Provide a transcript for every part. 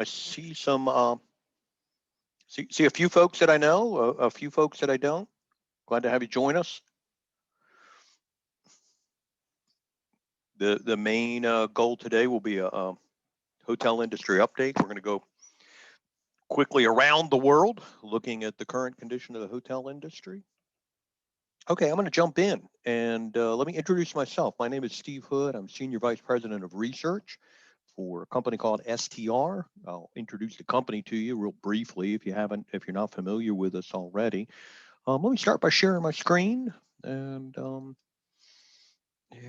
I see some, see a few folks that I know, a few folks that I don't. Glad to have you join us. The main goal today will be a hotel industry update. We're going to go quickly around the world, looking at the current condition of the hotel industry. Okay, I'm going to jump in and let me introduce myself. My name is Steve Hood. I'm Senior Vice President of Research for a company called STR. I'll introduce the company to you real briefly if you're not familiar with us already. Let me start by sharing my screen, and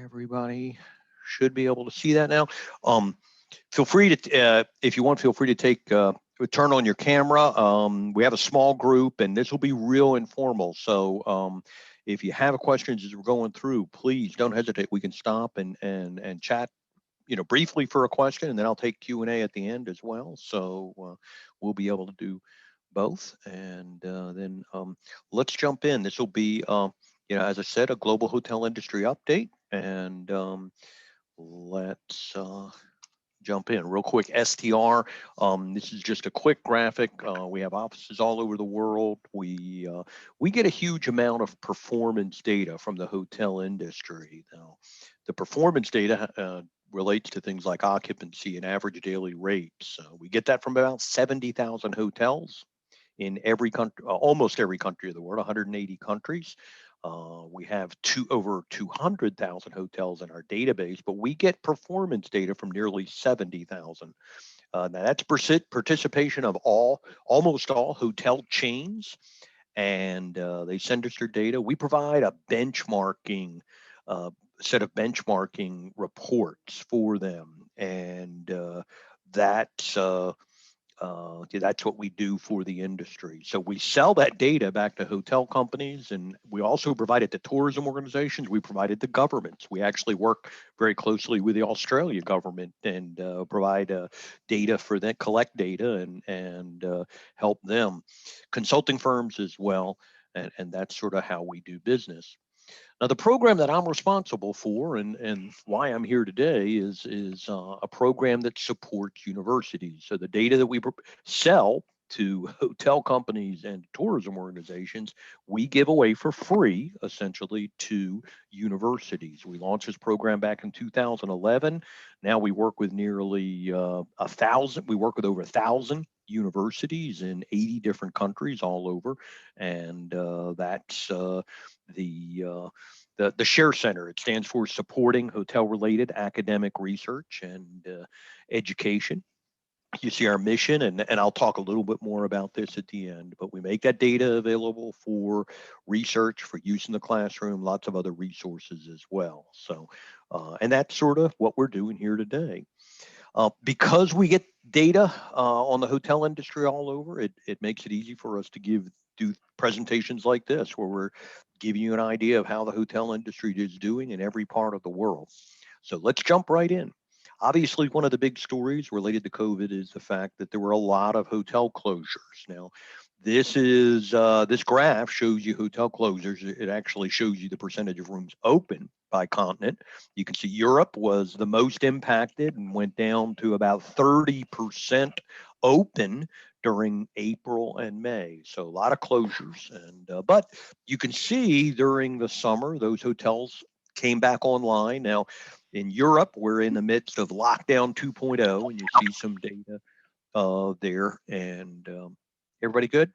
everybody should be able to see that now. Feel free to, if you want, feel free to turn on your camera. We have a small group, and this will be real informal. So if you have questions as we're going through, please don't hesitate. We can stop and chat, briefly for a question, and then I'll take Q&A at the end as well. So we'll be able to do both. And then let's jump in. This will be, as I said, a global hotel industry update. And let's jump in real quick. STR, this is just a quick graphic. We have offices all over the world. We get a huge amount of performance data from the hotel industry. Now, the performance data relates to things like occupancy and average daily rates. We get that from about 70,000 hotels in every country, almost every country of the world, 180 countries. We have over 200,000 hotels in our database, but we get performance data from nearly 70,000. Now that's participation of almost all hotel chains, and they send us their data. We provide a benchmarking set of benchmarking reports for them, and that's what we do for the industry. So we sell that data back to hotel companies, and we also provide it to tourism organizations. We provide it to governments. We actually work very closely with the Australia government and provide data for that, collect data and help them. Consulting firms as well, and that's sort of how we do business. Now, the program that I'm responsible for and why I'm here today is a program that supports universities. So the data that we sell to hotel companies and tourism organizations, we give away for free, essentially, to universities. We launched this program back in 2011. Now we work with nearly 1,000. We work with over 1,000 universities in 80 different countries all over, and that's the Share Center. It stands for Supporting Hotel-Related Academic Research and Education. You see our mission, and I'll talk a little bit more about this at the end, but we make that data available for research, for use in the classroom, lots of other resources as well. So, and that's sort of what we're doing here today. Because we get data on the hotel industry all over, it makes it easy for us to do presentations like this, where we're giving you an idea of how the hotel industry is doing in every part of the world. So let's jump right in. Obviously, one of the big stories related to COVID is the fact that there were a lot of hotel closures. Now, this graph shows you hotel closures. It actually shows you the percentage of rooms open by continent. You can see Europe was the most impacted and went down to about 30% open during April and May. So a lot of closures. And but you can see during the summer, those hotels came back online. Now, in Europe, we're in the midst of lockdown 2.0, and you see some data there. And everybody good?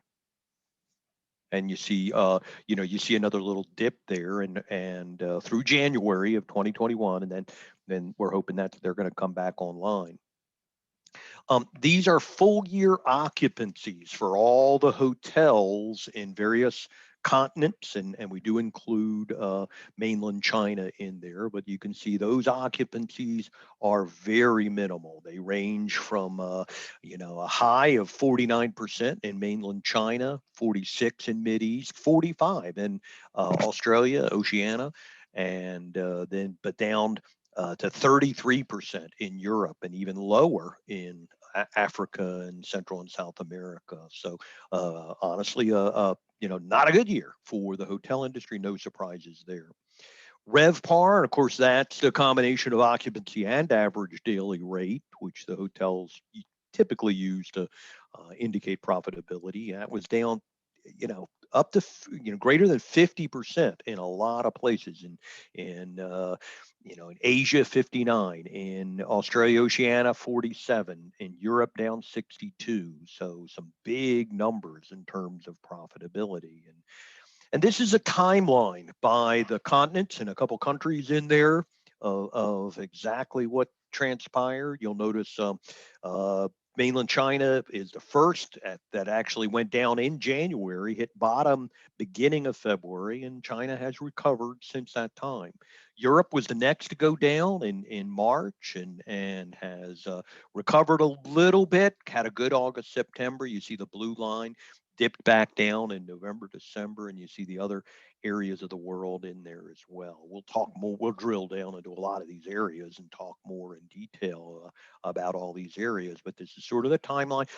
And you see, you see another little dip there, and through January of 2021, and then we're hoping that they're going to come back online. These are full year occupancies for all the hotels in various continents, and we do include mainland China in there, but you can see those occupancies are very minimal. They range from a high of 49% in mainland China, 46 in Mideast, 45 in Australia, Oceania, and then down to 33% in Europe, and even lower in Africa and Central and South America. So honestly, not a good year for the hotel industry. No surprises there. RevPAR, of course, that's the combination of occupancy and average daily rate, which the hotels typically use to indicate profitability. That was down, up to greater than 50% in a lot of places. In Asia 59, in Australia Oceania 47, in Europe down 62. So some big numbers in terms of profitability. And this is a timeline by the continents and a couple countries in there of exactly what transpired. You'll notice mainland China is the first that actually went down in January, hit bottom beginning of February, and China has recovered since that time. Europe was the next to go down in March and has recovered a little bit, had a good August, September. You see the blue line dipped back down in November, December, and you see the other areas of the world in there as well. We'll talk more, we'll drill down into a lot of these areas and talk more in detail about all these areas, but this is sort of the timeline.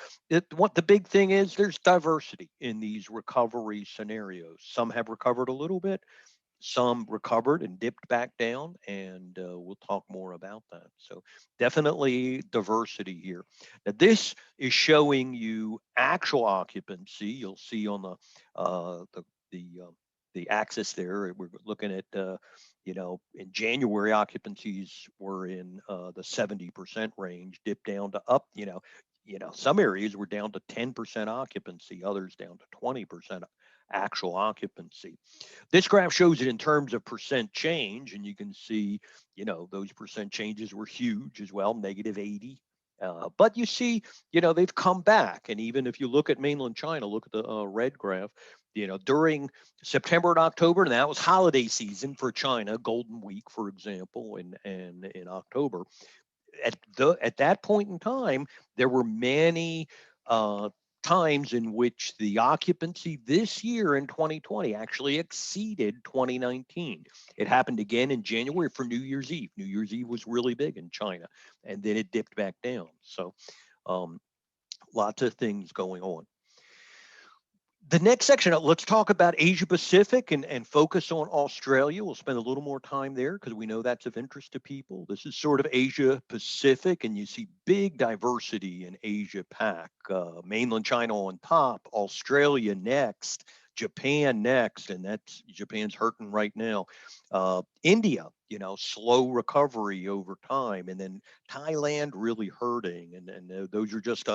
What the big thing is, there's diversity in these recovery scenarios. Some have recovered a little bit, some recovered and dipped back down, and we'll talk more about that. So definitely diversity here. Now this is showing you actual occupancy. You'll see on the axis there, we're looking at in January occupancies were in the 70% range, dipped down to up. Some areas were down to 10% occupancy, others down to 20% actual occupancy. This graph shows it in terms of percent change, and you can see, those percent changes were huge as well, -80. But you see, they've come back. And even if you look at mainland China, look at the red graph, during September and October, and that was holiday season for China, Golden Week, for example, and in October. At that point in time, there were many times in which the occupancy this year in 2020 actually exceeded 2019. It happened again in January for New Year's Eve. New Year's Eve was really big in China, and then it dipped back down. So lots of things going on. The next section, let's talk about Asia Pacific and focus on Australia. We'll spend a little more time there because we know that's of interest to people. This is sort of Asia Pacific, and you see big diversity in Asia Pac. Mainland China on top, Australia next, Japan next, and Japan's hurting right now. India, slow recovery over time, and then Thailand really hurting, and those are just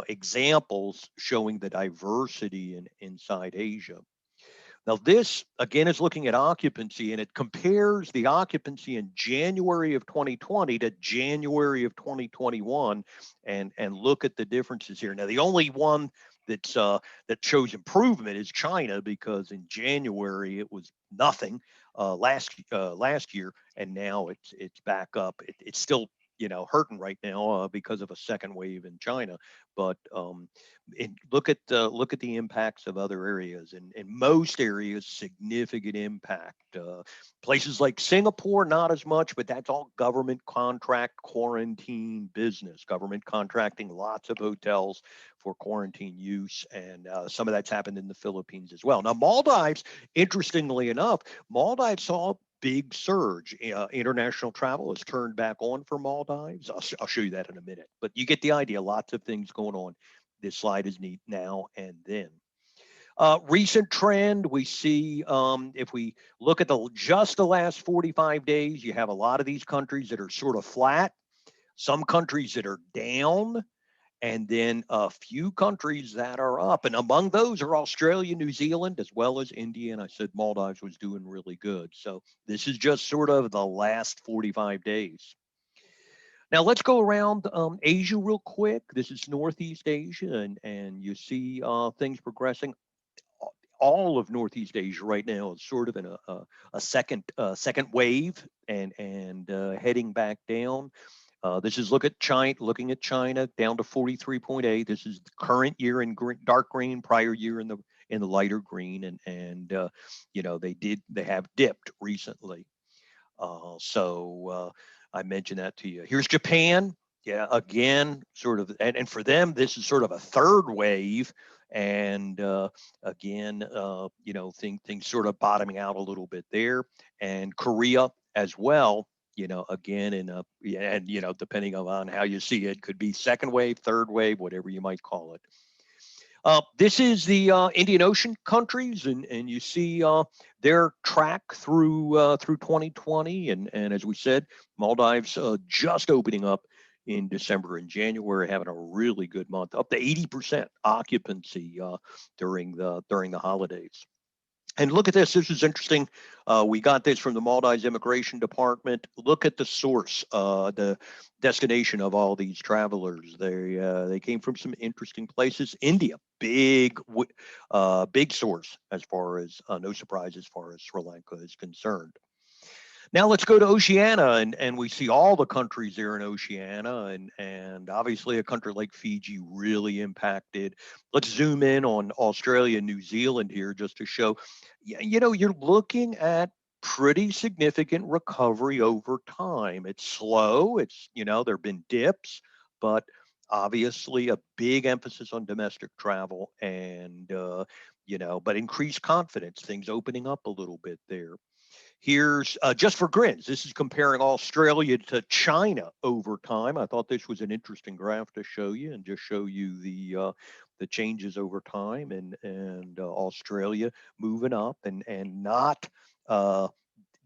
examples showing the diversity inside Asia. Now this again is looking at occupancy, and it compares the occupancy in January of 2020 to January of 2021, and look at the differences here. Now the only one that shows improvement is China, because in January it was nothing last year, and now it's back up. It's still hurting right now because of a second wave in China, but look at the impacts of other areas. In most areas, significant impact. Places like Singapore, not as much, but that's all government contract quarantine business. Government contracting lots of hotels for quarantine use, and some of that's happened in the Philippines as well. Now Maldives, interestingly enough, Maldives saw big surge. International travel has turned back on for Maldives. I'll show you that in a minute, but you get the idea. Lots of things going on. This slide is neat now and then. Recent trend, we see if we look at just the last 45 days, you have a lot of these countries that are sort of flat, some countries that are down, and then a few countries that are up. And among those are Australia, New Zealand, as well as India. And I said Maldives was doing really good. So this is just sort of the last 45 days. Now let's go around Asia real quick. This is Northeast Asia, and you see things progressing. All of Northeast Asia right now is sort of in a second wave and heading back down. This is looking at China down to 43.8. This is the current year in dark green, prior year in the lighter green, and they have dipped recently. So I mentioned that to you. Here's Japan. Yeah, again, sort of, and for them, this is sort of a third wave. And again, things sort of bottoming out a little bit there. And Korea as well. again, and depending on how you see it, could be second wave, third wave, whatever you might call it. This is the Indian Ocean countries, and you see their track through 2020, and as we said, Maldives just opening up in December and January, having a really good month, up to 80% occupancy during the holidays. And look at this. This is interesting. We got this from the Maldives Immigration Department. Look at the source, the destination of all these travelers. They came from some interesting places. India, big source as far as no surprise as far as Sri Lanka is concerned. Now let's go to Oceania, and we see all the countries there in Oceania, and obviously a country like Fiji really impacted. Let's zoom in on Australia and New Zealand here just to show, you're looking at pretty significant recovery over time. It's slow. There have been dips, but obviously a big emphasis on domestic travel and, but increased confidence, things opening up a little bit there. Here's just for grins. This is comparing Australia to China over time. I thought this was an interesting graph to show you and just show you the changes over time, and Australia moving up and not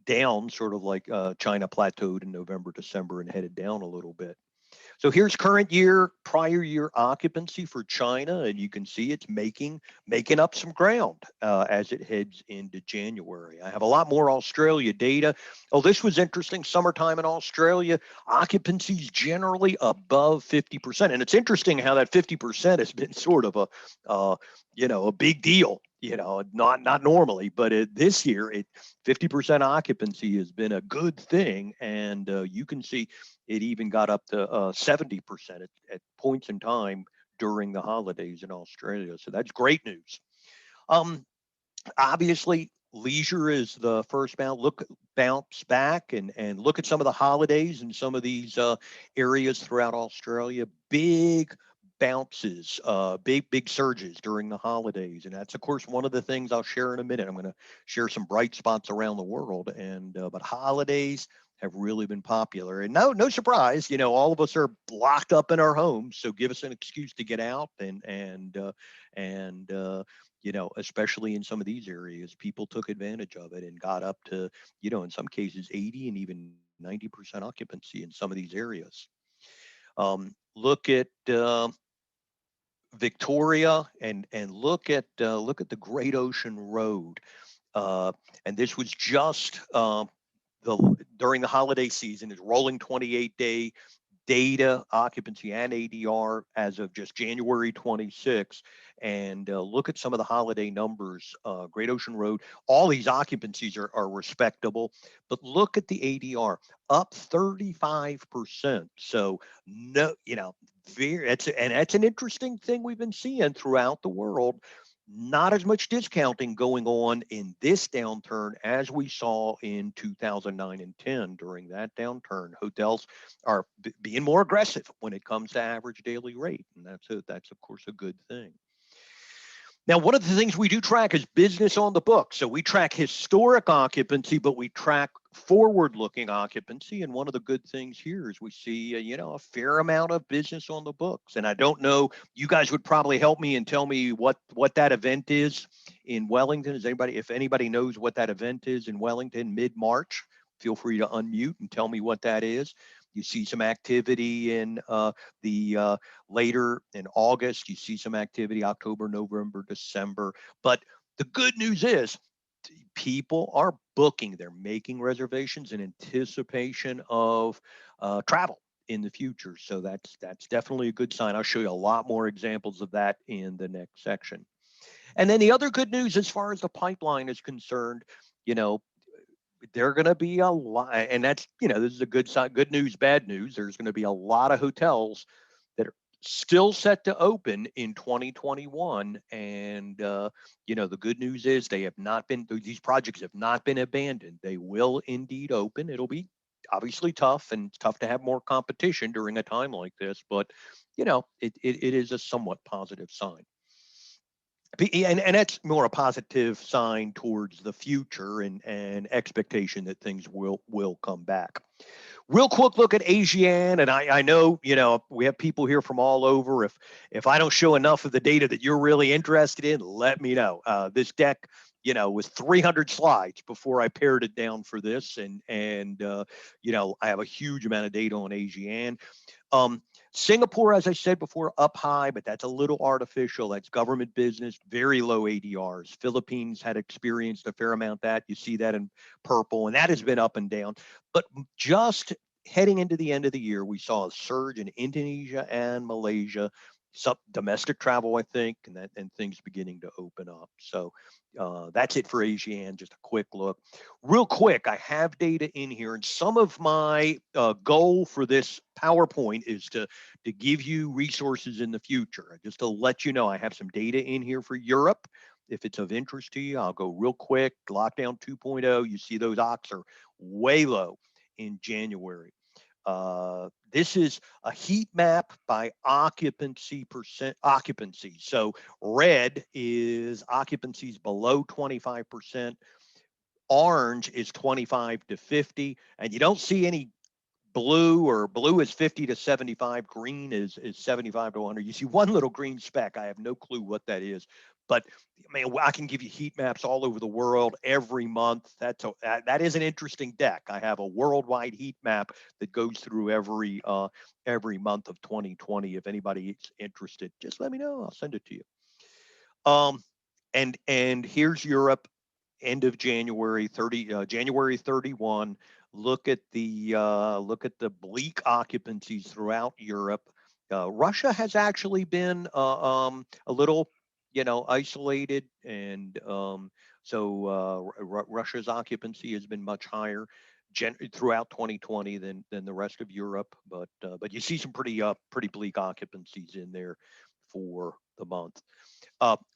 down, sort of like China plateaued in November, December, and headed down a little bit. So here's current year, prior year occupancy for China, and you can see it's making up some ground as it heads into January. I have a lot more Australia data. Oh, this was interesting. Summertime in Australia, occupancy is generally above 50%, and it's interesting how that 50% has been sort of a big deal. Not normally, but this year, 50% occupancy has been a good thing, and you can see it even got up to 70% at points in time during the holidays in Australia. So that's great news. Obviously, leisure is the first bounce back, and look at some of the holidays in some of these areas throughout Australia. Big bounces, big surges during the holidays, and that's of course one of the things I'll share in a minute. I'm going to share some bright spots around the world, and but holidays have really been popular, and no surprise, all of us are locked up in our homes, so give us an excuse to get out and especially in some of these areas, people took advantage of it and got up to, in some cases 80 and even 90% occupancy in some of these areas. Look at Victoria and look at the Great Ocean Road, and this was just during the holiday season. It's rolling 28-day data, occupancy and ADR as of just January 26. And look at some of the holiday numbers. Great Ocean Road, all these occupancies are respectable, but look at the ADR, up 35%. So that's an interesting thing we've been seeing throughout the world. Not as much discounting going on in this downturn as we saw in 2009 and 10. During that downturn, hotels are being more aggressive when it comes to average daily rate, and that's of course a good thing. Now, one of the things we do track is business on the books. So we track historic occupancy, but we track forward-looking occupancy. And one of the good things here is we see, a fair amount of business on the books. And I don't know, you guys would probably help me and tell me what that event is in Wellington. If anybody knows what that event is in Wellington, mid-March, feel free to unmute and tell me what that is. You see some activity in the later in August. You see some activity October, November, December. But the good news is people are booking. They're making reservations in anticipation of travel in the future. So that's definitely a good sign. I'll show you a lot more examples of that in the next section. And then the other good news as far as the pipeline is concerned, they're going to be a lot, and that's, this is a good sign, good news, bad news. There's going to be a lot of hotels that are still set to open in 2021. And, the good news is these projects have not been abandoned. They will indeed open. It'll be obviously tough, and it's tough to have more competition during a time like this, but, it is a somewhat positive sign. And that's more a positive sign towards the future and expectation that things will come back. Real quick look at ASEAN, and I know, we have people here from all over. If I don't show enough of the data that you're really interested in, let me know. This deck, was 300 slides before I pared it down for this, and I have a huge amount of data on ASEAN. Singapore, as I said before, up high, but that's a little artificial. That's government business, very low ADRs. Philippines had experienced a fair amount of that. You see that in purple, and that has been up and down. But just heading into the end of the year, we saw a surge in Indonesia and Malaysia, some domestic travel, I think, and things beginning to open up. So that's it for ASEAN. Just a quick look. Real quick, I have data in here, and some of my goal for this PowerPoint is to give you resources in the future. Just to let you know, I have some data in here for Europe. If it's of interest to you, I'll go real quick. Lockdown 2.0, you see those ocks are way low in January. This is a heat map by occupancy percent occupancy. So red is occupancies below 25%. Orange is 25 to 50, and you don't see any blue, or blue is 50 to 75, green is 75 to 100. You see one little green speck. I have no clue what that is, but man, I can give you heat maps all over the world every month. That is an interesting deck. I have a worldwide heat map that goes through every month of 2020. If anybody's interested, just let me know. I'll send it to you. And here's Europe, end of January, January 31. Look at the bleak occupancies throughout Europe. Russia has actually been a little, isolated, and so Russia's occupancy has been much higher throughout 2020 than the rest of Europe. But you see some pretty bleak occupancies in there for the month.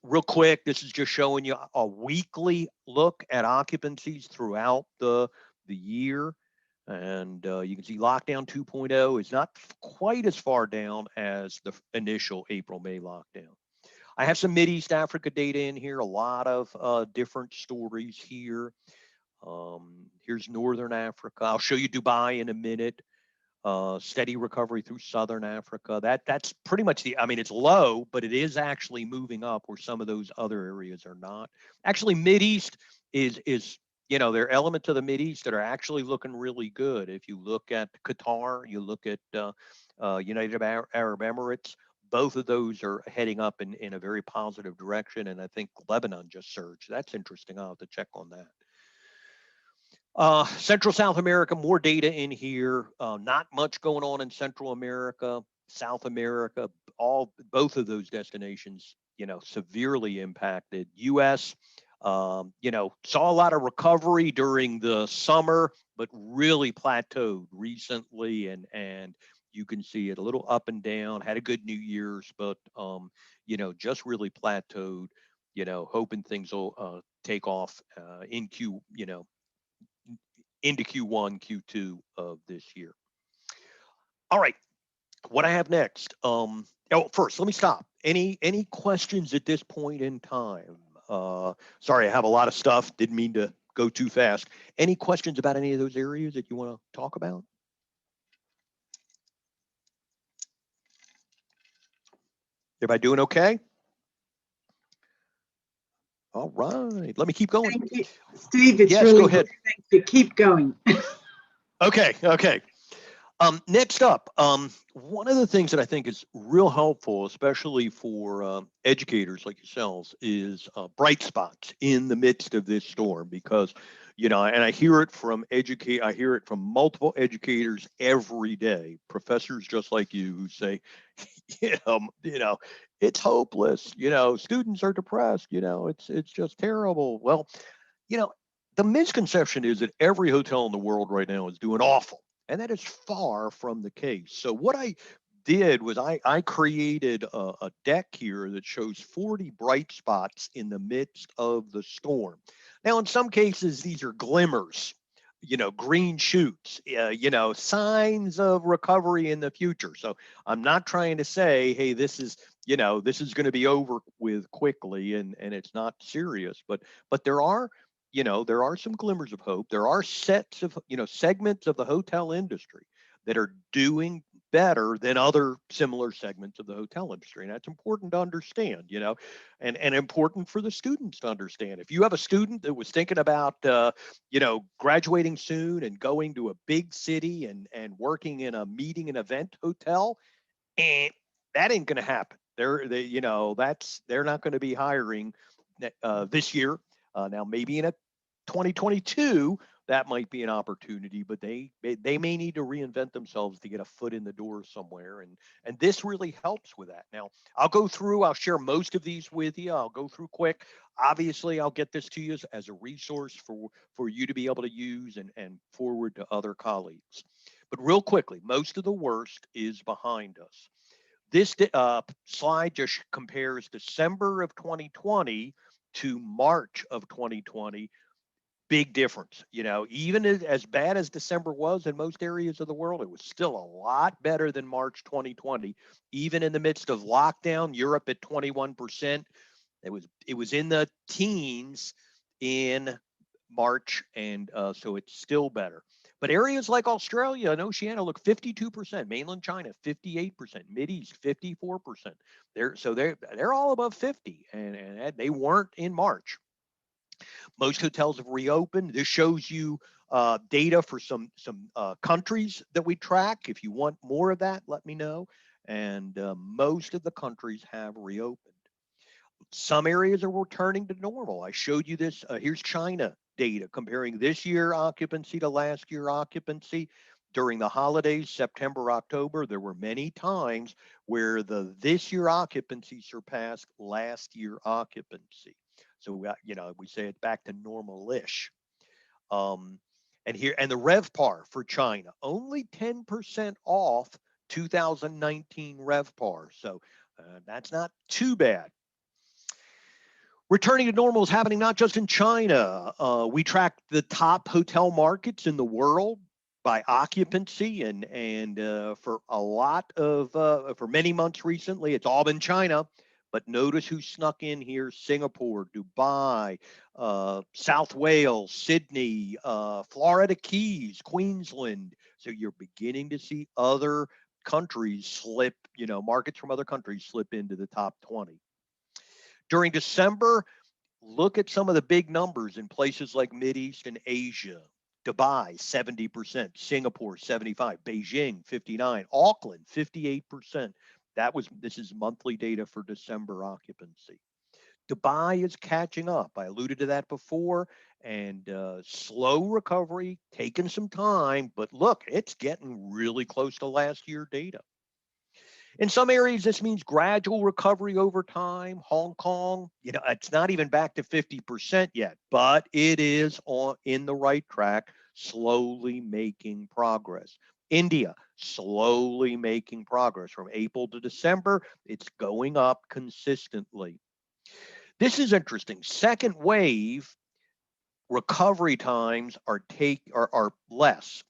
Real quick, this is just showing you a weekly look at occupancies throughout the year. And you can see lockdown 2.0 is not quite as far down as the initial April-May lockdown. I have some Mideast Africa data in here, a lot of different stories here. Here's Northern Africa. I'll show you Dubai in a minute. Steady recovery through Southern Africa. That's pretty much it's low, but it is actually moving up where some of those other areas are not. Actually, Mideast is there are elements of the Mideast that are actually looking really good. If you look at Qatar, you look at United Arab Emirates, both of those are heading up in a very positive direction. And I think Lebanon just surged. That's interesting. I'll have to check on that. Central South America, more data in here. Not much going on in Central America, South America. Both of those destinations, severely impacted. U.S., saw a lot of recovery during the summer, but really plateaued recently, and you can see it a little up and down. Had a good New Year's, but just really plateaued. Hoping things will take off into Q1, Q2 of this year. All right, what I have next. First, let me stop. Any questions at this point in time? Sorry, I have a lot of stuff. Didn't mean to go too fast. Any questions about any of those areas that you want to talk about? Everybody doing okay? All right, let me keep going. Thank you, Steve. It's yes, really go ahead. Good. Thank you. Keep going. Okay. Next up, one of the things that I think is real helpful, especially for educators like yourselves, is bright spots in the midst of this storm, because, and I hear it from multiple educators every day, professors just like you, who say, it's hopeless, students are depressed, it's just terrible. Well, the misconception is that every hotel in the world right now is doing awful. And that is far from the case. So what I did was I created a deck here that shows 40 bright spots in the midst of the storm. Now, in some cases, these are glimmers, green shoots, signs of recovery in the future. So I'm not trying to say, hey, this is going to be over with quickly and it's not serious, but there are, there are some glimmers of hope. There are sets of, segments of the hotel industry that are doing better than other similar segments of the hotel industry. And that's important to understand, and important for the students to understand. If you have a student that was thinking about, graduating soon and going to a big city and working in a meeting and event hotel, and that ain't going to happen. They're not going to be hiring this year. Now, maybe in a 2022, that might be an opportunity, but they may need to reinvent themselves to get a foot in the door somewhere, and this really helps with that. Now, I'll share most of these with you. I'll go through quick. Obviously, I'll get this to you as a resource for you to be able to use and forward to other colleagues. But real quickly, most of the worst is behind us. This slide just compares December of 2020 to March of 2020. Big difference. Even as bad as December was in most areas of the world, it was still a lot better than March 2020. Even in the midst of lockdown, Europe at 21%. It was in the teens in March, and so it's still better. But areas like Australia and Oceania look 52%, mainland China 58%, Mideast 54%. They're all above 50, and they weren't in March. Most hotels have reopened. This shows you data for some countries that we track. If you want more of that, let me know. And most of the countries have reopened. Some areas are returning to normal. I showed you this. Here's China data comparing this year occupancy to last year occupancy. During the holidays, September, October, there were many times where this year occupancy surpassed last year occupancy. So we say it's back to normal-ish. And the RevPAR for China only 10% off 2019 RevPAR. So that's not too bad. Returning to normal is happening not just in China. We track the top hotel markets in the world by occupancy, and for many months recently, it's all been China. But notice who snuck in here: Singapore, Dubai, South Wales, Sydney, Florida Keys, Queensland. So you're beginning to see other countries slip, markets from other countries slip into the top 20. During December, look at some of the big numbers in places like Mideast and Asia. Dubai, 70%, Singapore, 75%, Beijing, 59%, Auckland, 58%. This is monthly data for December occupancy. Dubai is catching up. I alluded to that before, and slow recovery, taking some time, but look, it's getting really close to last year data. In some areas, this means gradual recovery over time. Hong Kong, it's not even back to 50% yet, but it is in the right track, slowly making progress. India, slowly making progress. From April to December, it's going up consistently. This is interesting. Second wave recovery times are less.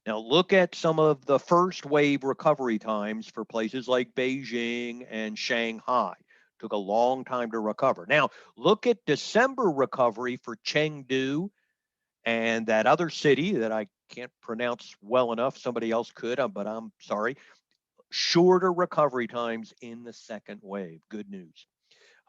Now look at some of the first wave recovery times for places like Beijing and Shanghai. Took a long time to recover. Now look at December recovery for Chengdu and that other city that I can't pronounce well enough. Somebody else could, but I'm sorry. Shorter recovery times in the second wave. Good news.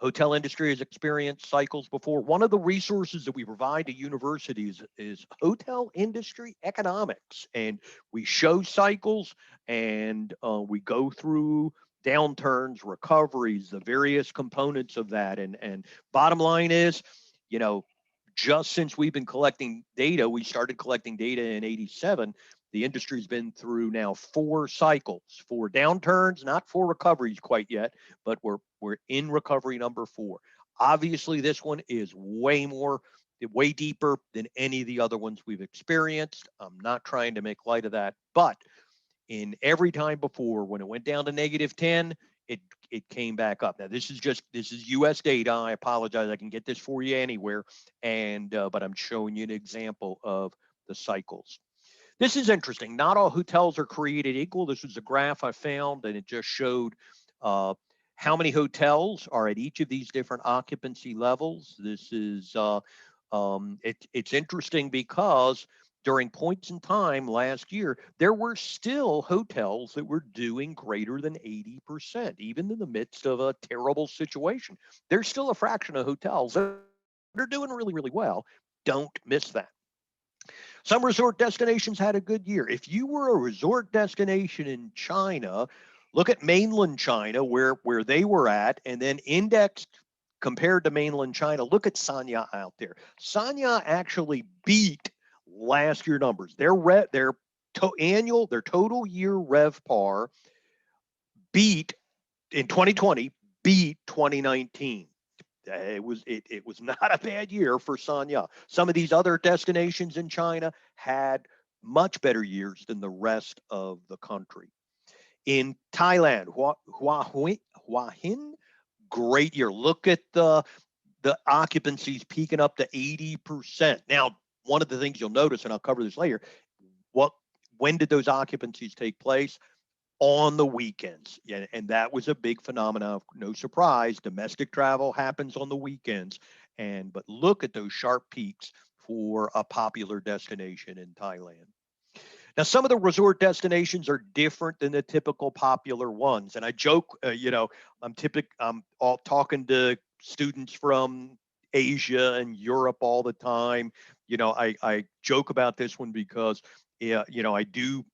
Hotel industry has experienced cycles before. One of the resources that we provide to universities is hotel industry economics. And we show cycles, and we go through downturns, recoveries, the various components of that. And bottom line is, just since we've been collecting data, we started collecting data in '87. The industry's been through now 4 cycles, 4 downturns, not 4 recoveries quite yet, but we're in recovery number 4. Obviously, this one is way deeper than any of the other ones we've experienced. I'm not trying to make light of that, but in every time before, when it went down to -10, it came back up. Now this is U.S. data. I apologize. I can get this for you anywhere, but I'm showing you an example of the cycles. This is interesting. Not all hotels are created equal. This was a graph I found, and it just showed how many hotels are at each of these different occupancy levels. This is it's interesting because during points in time last year, there were still hotels that were doing greater than 80%, even in the midst of a terrible situation. There's still a fraction of hotels that are doing really, really well. Don't miss that. Some resort destinations had a good year. If you were a resort destination in China, look at mainland China where they were at, and then indexed compared to mainland China. Look at Sanya out there. Sanya actually beat last year numbers. Their total year RevPAR beat in 2020 beat 2019. It was not a bad year for Sanya. Some of these other destinations in China had much better years than the rest of the country. In Thailand, Hua Hin, great year. Look at the occupancies peaking up to 80%. Now, one of the things you'll notice, and I'll cover this later, when did those occupancies take place? On the weekends. And that was a big phenomenon. No surprise, domestic travel happens on the weekends. But look at those sharp peaks for a popular destination in Thailand. Now, some of the resort destinations are different than the typical popular ones. And I joke, I'm all talking to students from Asia and Europe all the time. I joke about this one because, I do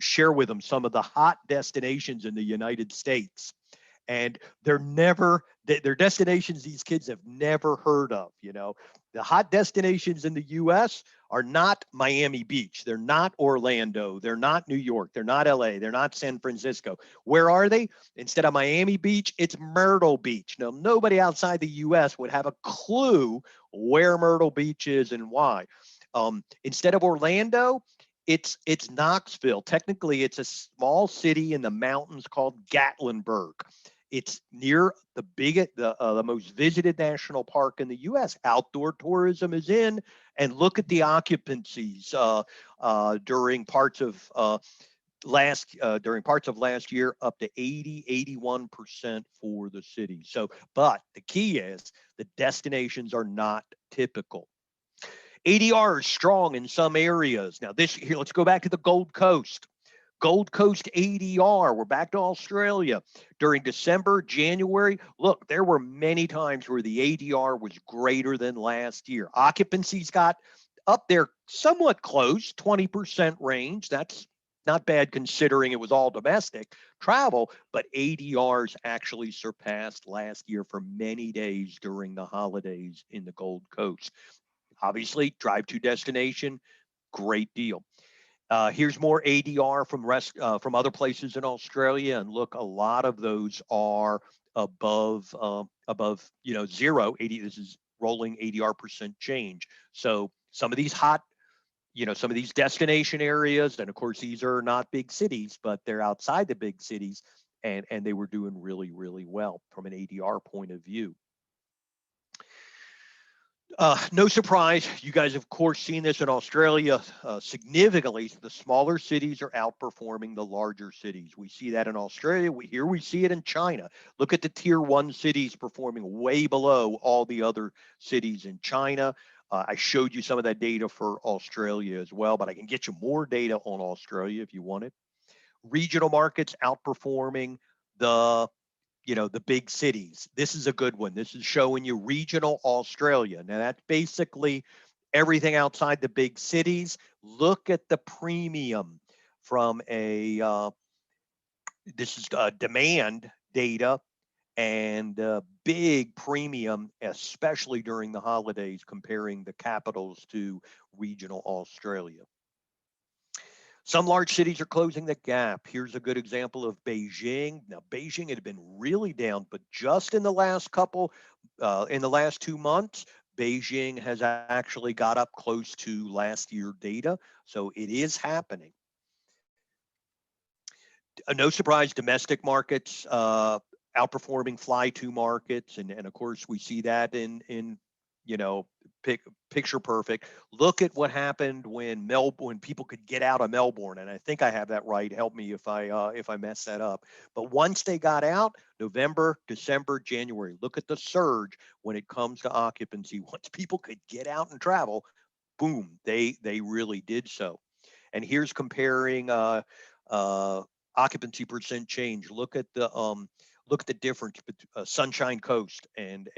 share with them some of the hot destinations in the United States. And they're destinations these kids have never heard of. The hot destinations in the US are not Miami Beach. They're not Orlando. They're not New York. They're not LA. They're not San Francisco. Where are they? Instead of Miami Beach, it's Myrtle Beach. Now, nobody outside the US would have a clue where Myrtle Beach is and why. Instead of Orlando, it's Knoxville. Technically, it's a small city in the mountains called Gatlinburg. It's near the most visited national park in the U.S. Outdoor tourism is in, and look at the occupancies during parts of last year, up to 81% for the city. So, but the key is the destinations are not typical. ADR is strong in some areas. Now here, let's go back to the Gold Coast. Gold Coast ADR, we're back to Australia. During December, January, look, there were many times where the ADR was greater than last year. Occupancies got up there somewhat close, 20% range. That's not bad considering it was all domestic travel, but ADRs actually surpassed last year for many days during the holidays in the Gold Coast. Obviously, drive to destination, great deal. Here's more ADR from other places in Australia, and look, a lot of those are above zero. This is rolling ADR percent change. So some of these some of these destination areas, and of course these are not big cities, but they're outside the big cities, and they were doing really, really well from an ADR point of view. No surprise, you guys have of course seen this in Australia significantly. The smaller cities are outperforming the larger cities. We see that in Australia. We see it in China. Look at the tier 1 cities performing way below all the other cities in China. I showed you some of that data for Australia as well, but I can get you more data on Australia if you want it. Regional markets outperforming the big cities. This is a good one. This is showing you regional Australia. Now that's basically everything outside the big cities. Look at the premium from this is demand data, and big premium, especially during the holidays, comparing the capitals to regional Australia. Some large cities are closing the gap. Here's a good example of Beijing. Now, Beijing had been really down, but just in the last 2 months, Beijing has actually got up close to last year data. So it is happening. No surprise, domestic markets outperforming fly-to markets. And of course, we see that in you know, picture perfect. Look at what happened when people could get out of Melbourne, and I think I have that right. Help me if I mess that up. But once they got out, November, December, January, look at the surge when it comes to occupancy. Once people could get out and travel, boom, they really did so. And here's comparing uh, occupancy percent change. Look at the difference between Sunshine Coast and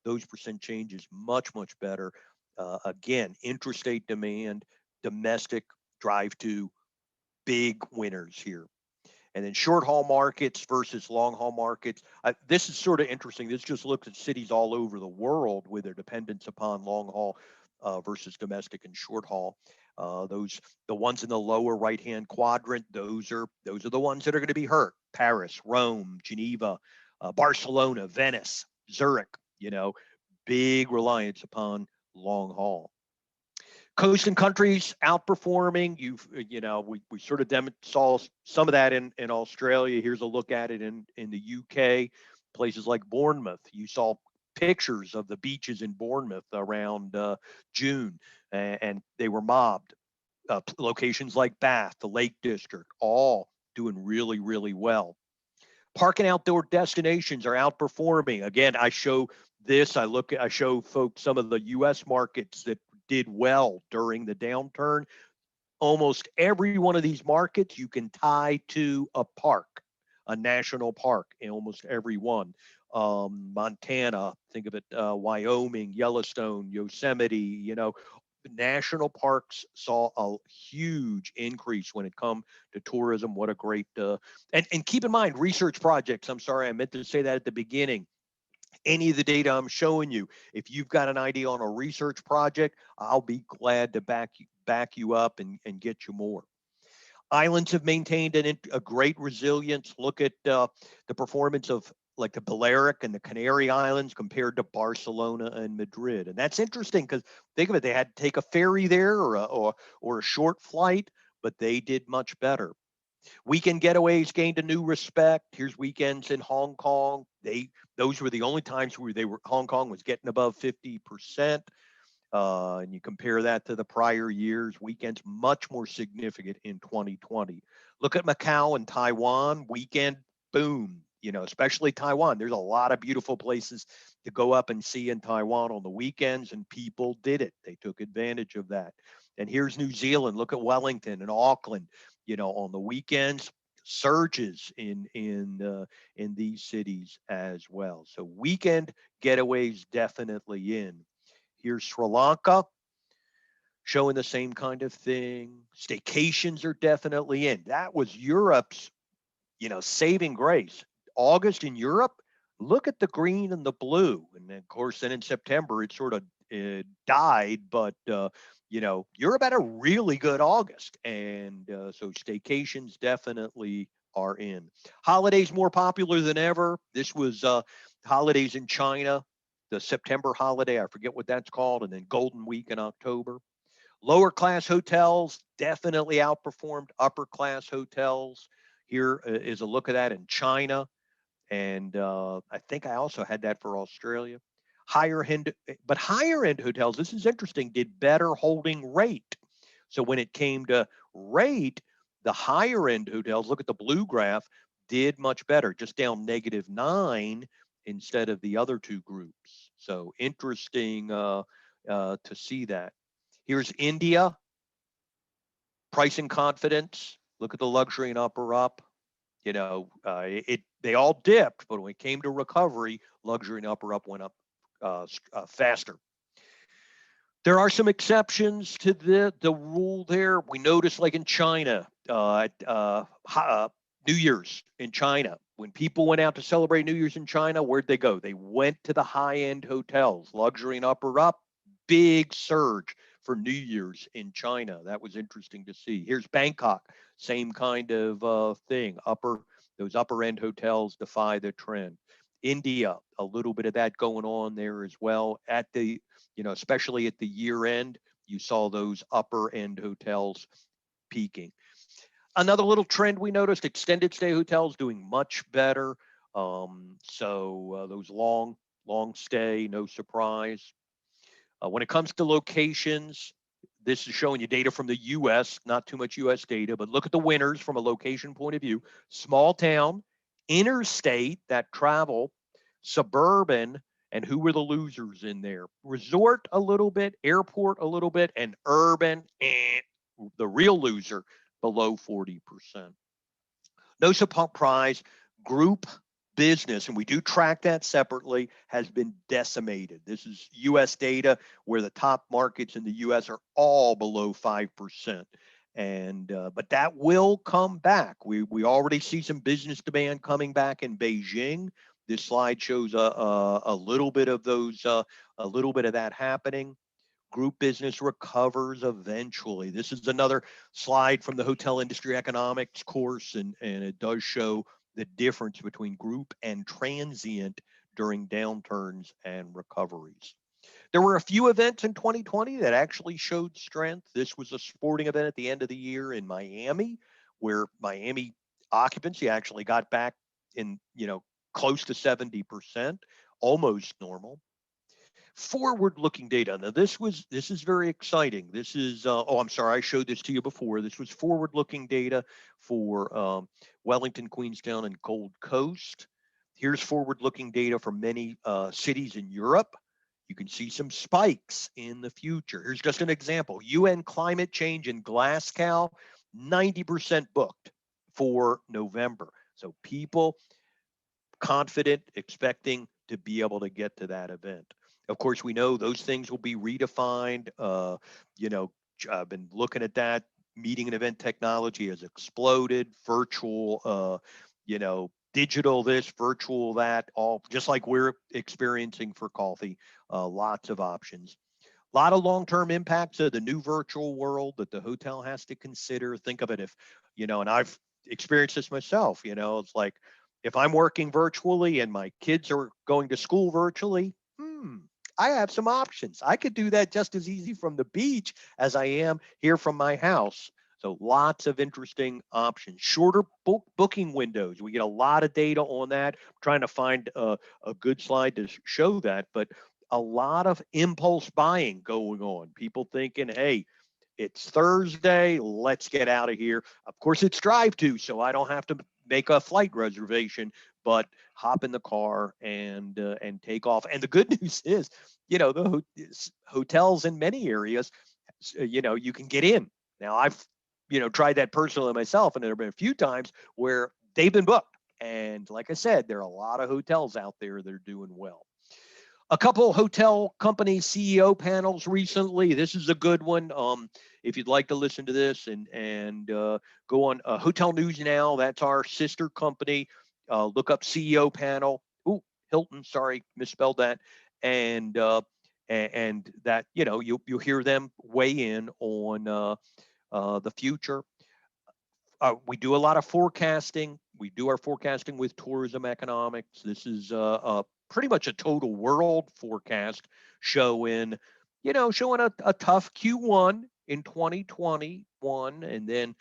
those percent changes much better. Again, interstate demand, domestic drive to, big winners here. And then short haul markets versus long haul markets. This is sort of interesting. This just looks at cities all over the world with their dependence upon long haul versus domestic and short haul. The ones in the lower right hand quadrant, those are the ones that are going to be hurt. Paris, Rome, Geneva, Barcelona, Venice, Zurich. You know, big reliance upon long haul. Coast and countries outperforming. We sort of saw some of that in Australia. Here's a look at it in the UK, places like Bournemouth. You saw pictures of the beaches in Bournemouth around June, and they were mobbed. Locations like Bath, the Lake District, all doing really well. Park and outdoor destinations are outperforming. Again, I show this. I show folks some of the U.S. markets that did well during the downturn. Almost every one of these markets you can tie to a park, a national park, in almost every one. Montana, think of it, Wyoming, Yellowstone, Yosemite, national parks saw a huge increase when it come to tourism. What a great and keep in mind, research projects. I'm sorry, I meant to say that at the beginning. Any of the data I'm showing you, if you've got an idea on a research project, I'll be glad to back you up and get you more. Islands have maintained a great resilience. Look at the performance of like the Balearic and the Canary Islands compared to Barcelona and Madrid. And that's interesting because think of it, they had to take a ferry there or a short flight, but they did much better. Weekend getaways gained a new respect. Here's weekends in Hong Kong. Those were the only times where Hong Kong was getting above 50%. And you compare that to the prior years, weekends much more significant in 2020. Look at Macau and Taiwan, weekend, boom, especially Taiwan. There's a lot of beautiful places to go up and see in Taiwan on the weekends, and people did it. They took advantage of that. And here's New Zealand. Look at Wellington and Auckland, on the weekends, surges in these cities as well. So weekend getaways definitely in. Here's Sri Lanka, showing the same kind of thing. Staycations are definitely in. That was Europe's, saving grace. August in Europe, look at the green and the blue. And then, of course, then in September, it sort of died. But, Europe had a really good August. And so staycations definitely are in. Holidays more popular than ever. This was holidays in China, the September holiday, I forget what that's called, and then Golden Week in October. Lower class hotels definitely outperformed upper class hotels. Here is a look at that in China. And I think I also had that for Australia. Higher end hotels, this is interesting, did better holding rate. So when it came to rate, the higher end hotels, look at the blue graph, did much better, just down -9 instead of the other two groups. So interesting to see that. Here's India, pricing confidence. Look at the luxury and upper up. They all dipped, but when it came to recovery, luxury and upper up went up faster. There are some exceptions to the rule there. We noticed, like in China, New Year's in China. When people went out to celebrate New Year's in China, where'd they go? They went to the high-end hotels, luxury and upper up. Big surge for New Year's in China. That was interesting to see. Here's Bangkok, same kind of thing. Those upper end hotels defy the trend. India, a little bit of that going on there as well. Especially at the year end, you saw those upper end hotels peaking. Another little trend we noticed: extended stay hotels doing much better. So those long long stay, no surprise. When it comes to locations, this is showing you data from the US, not too much US data, but look at the winners from a location point of view. Small town, interstate, that travel, suburban, and who were the losers in there? Resort a little bit, airport a little bit, and urban, the real loser, below 40%. No surprise, group business, and we do track that separately, has been decimated. This is US data where the top markets in the US are all below 5%. And but that will come back. We already see some business demand coming back in Beijing. This slide shows a little bit of those, a little bit of that happening. Group business recovers eventually. This is another slide from the hotel industry economics course, and it does show the difference between group and transient during downturns and recoveries. There were a few events in 2020 that actually showed strength. This was a sporting event at the end of the year in Miami, where Miami occupancy actually got back in, close to 70%, almost normal. Forward-looking data. Now, this is very exciting. This is oh, I'm sorry, I showed this to you before. This was forward-looking data for Wellington, Queenstown, and Gold Coast. Here's forward-looking data for many cities in Europe. You can see some spikes in the future. Here's just an example. UN climate change in Glasgow, 90% booked for November. So people confident, expecting to be able to get to that event. Of course, we know those things will be redefined. I've been looking at that. Meeting and event technology has exploded. Virtual, digital this, virtual that, all just like we're experiencing for coffee. Lots of options. A lot of long-term impacts of the new virtual world that the hotel has to consider. Think of it if, and I've experienced this myself, it's like if I'm working virtually and my kids are going to school virtually, I have some options. I could do that just as easy from the beach as I am here from my house. So lots of interesting options. Shorter booking windows. We get a lot of data on that. I'm trying to find a good slide to show that, but a lot of impulse buying going on. People thinking, hey, it's Thursday, let's get out of here. Of course, it's drive to, so I don't have to make a flight reservation, but hop in the car and take off. And the good news is, the hotels in many areas, you can get in. Now, I've tried that personally myself, and there have been a few times where they've been booked. And like I said, there are a lot of hotels out there that are doing well. A couple hotel company CEO panels recently. This is a good one. If you'd like to listen to this and go on Hotel News Now, that's our sister company. Look up CEO panel. Ooh, Hilton. Sorry, misspelled that. And that you'll hear them weigh in on the future. We do a lot of forecasting. We do our forecasting with tourism economics. This is pretty much a total world forecast showing a tough Q1 in 2021, and then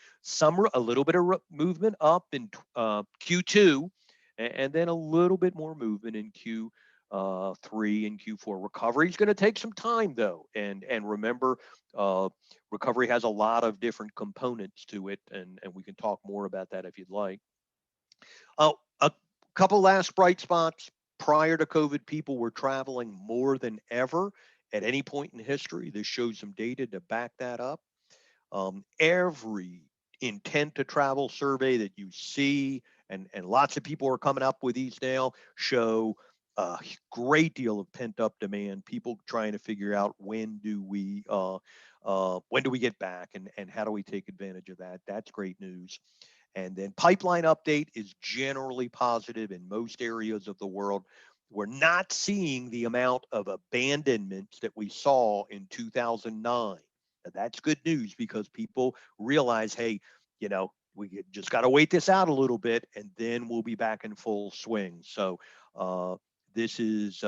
a little bit of movement up in Q2, and then a little bit more movement in Q3 and Q4. Recovery is going to take some time though, and remember, recovery has a lot of different components to it, and we can talk more about that if you'd like. A couple last bright spots. Prior to COVID, people were traveling more than ever at any point in history. This shows some data to back that up. Every intent to travel survey that you see, and lots of people are coming up with these now, show a great deal of pent up demand. People trying to figure out when do we get back, and how do we take advantage of that. That's great news. And then pipeline update is generally positive in most areas of the world. We're not seeing the amount of abandonments that we saw in 2009. Now, that's good news because people realize, hey, we just got to wait this out a little bit and then we'll be back in full swing. So this is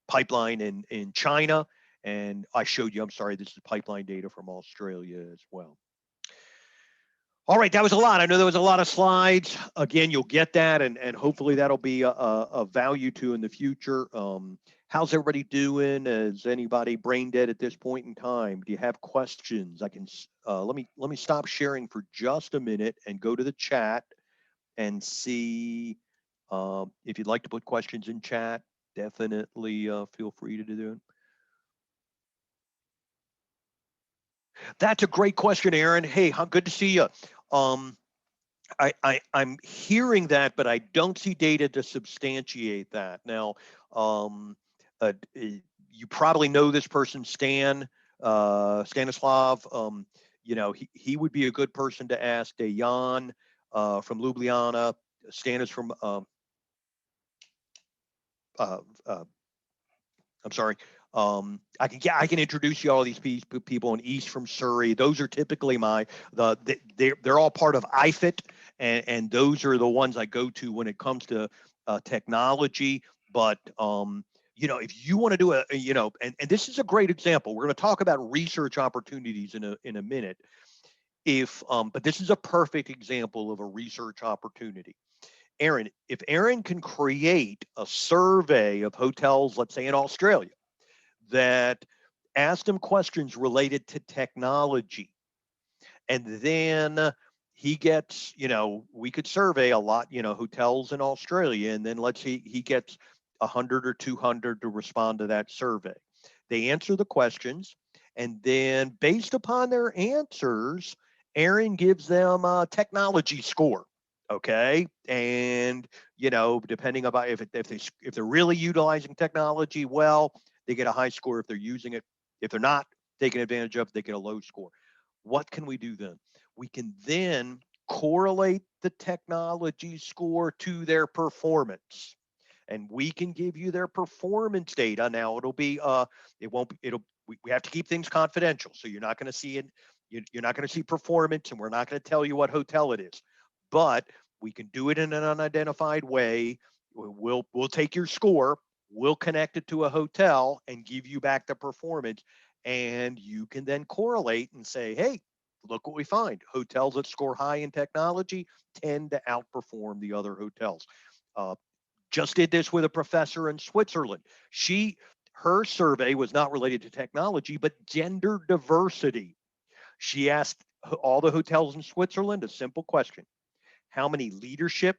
pipeline in China. And I showed you, I'm sorry, this is pipeline data from Australia as well. All right, that was a lot. I know there was a lot of slides. Again, you'll get that, and hopefully that'll be a value to in the future. How's everybody doing? Is anybody brain dead at this point in time? Do you have questions? I can let me stop sharing for just a minute and go to the chat and see if you'd like to put questions in chat. Definitely feel free to do it. That's a great question, Aaron. Hey, how good to see you. I'm hearing that, but I don't see data to substantiate that. Now, you probably know this person, Stanislav. You know, he would be a good person to ask. Dejan from Ljubljana, Stan is from, I'm sorry. I can introduce you all these people in East from Surrey. Those are typically they're all part of IFIT, and those are the ones I go to when it comes to technology. But you know, if you want to do and this is a great example. We're going to talk about research opportunities in a minute. But this is a perfect example of a research opportunity. Aaron, if Aaron can create a survey of hotels, let's say in Australia, that asked him questions related to technology, and then he gets, we could survey a lot, hotels in Australia, and then let's say he gets 100 or 200 to respond to that survey. They answer the questions, and then based upon their answers, Aaron gives them a technology score. Okay, and depending about if they're really utilizing technology well, they get a high score. If they're using it, if they're not taking advantage of it, they get a low score. What can we do then? We can then correlate the technology score to their performance, and we can give you their performance data. Now it'll be we have to keep things confidential, so you're not going to see it. You're not going to see performance, and we're not going to tell you what hotel it is, but we can do it in an unidentified way. We'll take your score, we'll connect it to a hotel and give you back the performance, and you can then correlate and say, hey, look what we find. Hotels that score high in technology tend to outperform the other hotels. Just did this with a professor in Switzerland. Her survey was not related to technology, but gender diversity. She asked all the hotels in Switzerland a simple question. How many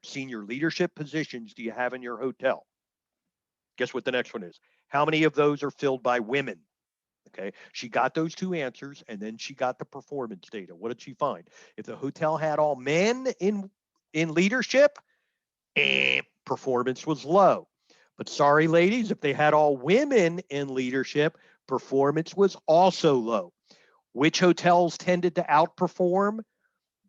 senior leadership positions do you have in your hotel? Guess what the next one is? How many of those are filled by women? Okay, she got those two answers, and then she got the performance data. What did she find? If the hotel had all men in leadership, performance was low. But sorry, ladies, if they had all women in leadership, performance was also low. Which hotels tended to outperform?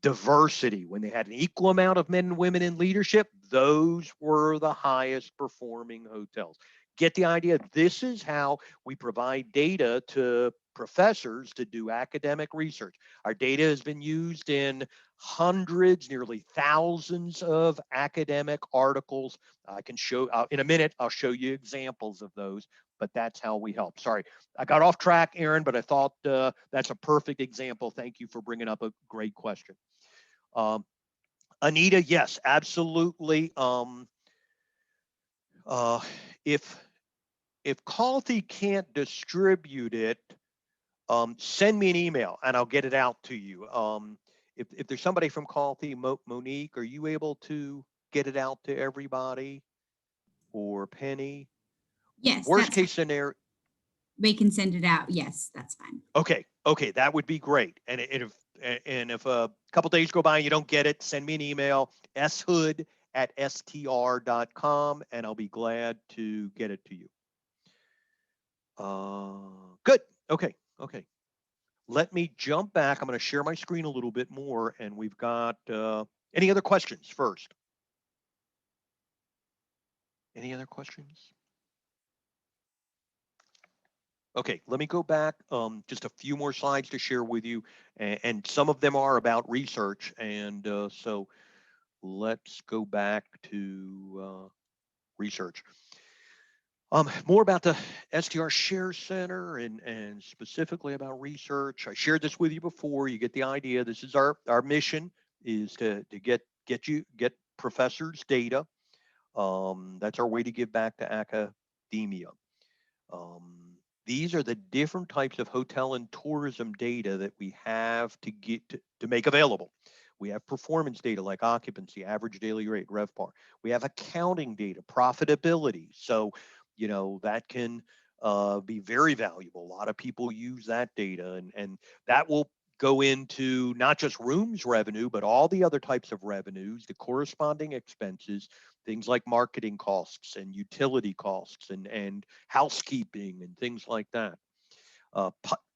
Diversity. When they had an equal amount of men and women in leadership, those were the highest performing hotels. Get the idea? This is how we provide data to professors to do academic research. Our data has been used in hundreds, nearly thousands of academic articles. I can show in a minute, I'll show you examples of those, but that's how we help. Sorry, I got off track, Aaron, but I thought that's a perfect example. Thank you for bringing up a great question. Anita, yes, absolutely. If CAHTA can't distribute it, send me an email and I'll get it out to you. If there's somebody from CAHTA, Monique, are you able to get it out to everybody? Or Penny? Yes. Worst case scenario. We can send it out. Yes, that's fine. Okay, that would be great. And if a couple days go by and you don't get it, send me an email, shood@str.com, and I'll be glad to get it to you. Good. Okay. Let me jump back. I'm going to share my screen a little bit more, and we've got any other questions first? Any other questions? Okay, let me go back just a few more slides to share with you, and some of them are about research, and so let's go back to research. More about the STR Share Center and specifically about research. I shared this with you before. You get the idea. This is our mission. is to get professors' data. That's our way to give back to academia. These are the different types of hotel and tourism data that we have to get to make available. We have performance data like occupancy, average daily rate, RevPAR. We have accounting data, profitability. So, that can be very valuable. A lot of people use that data, and that will go into not just rooms revenue, but all the other types of revenues, the corresponding expenses, things like marketing costs and utility costs and housekeeping and things like that.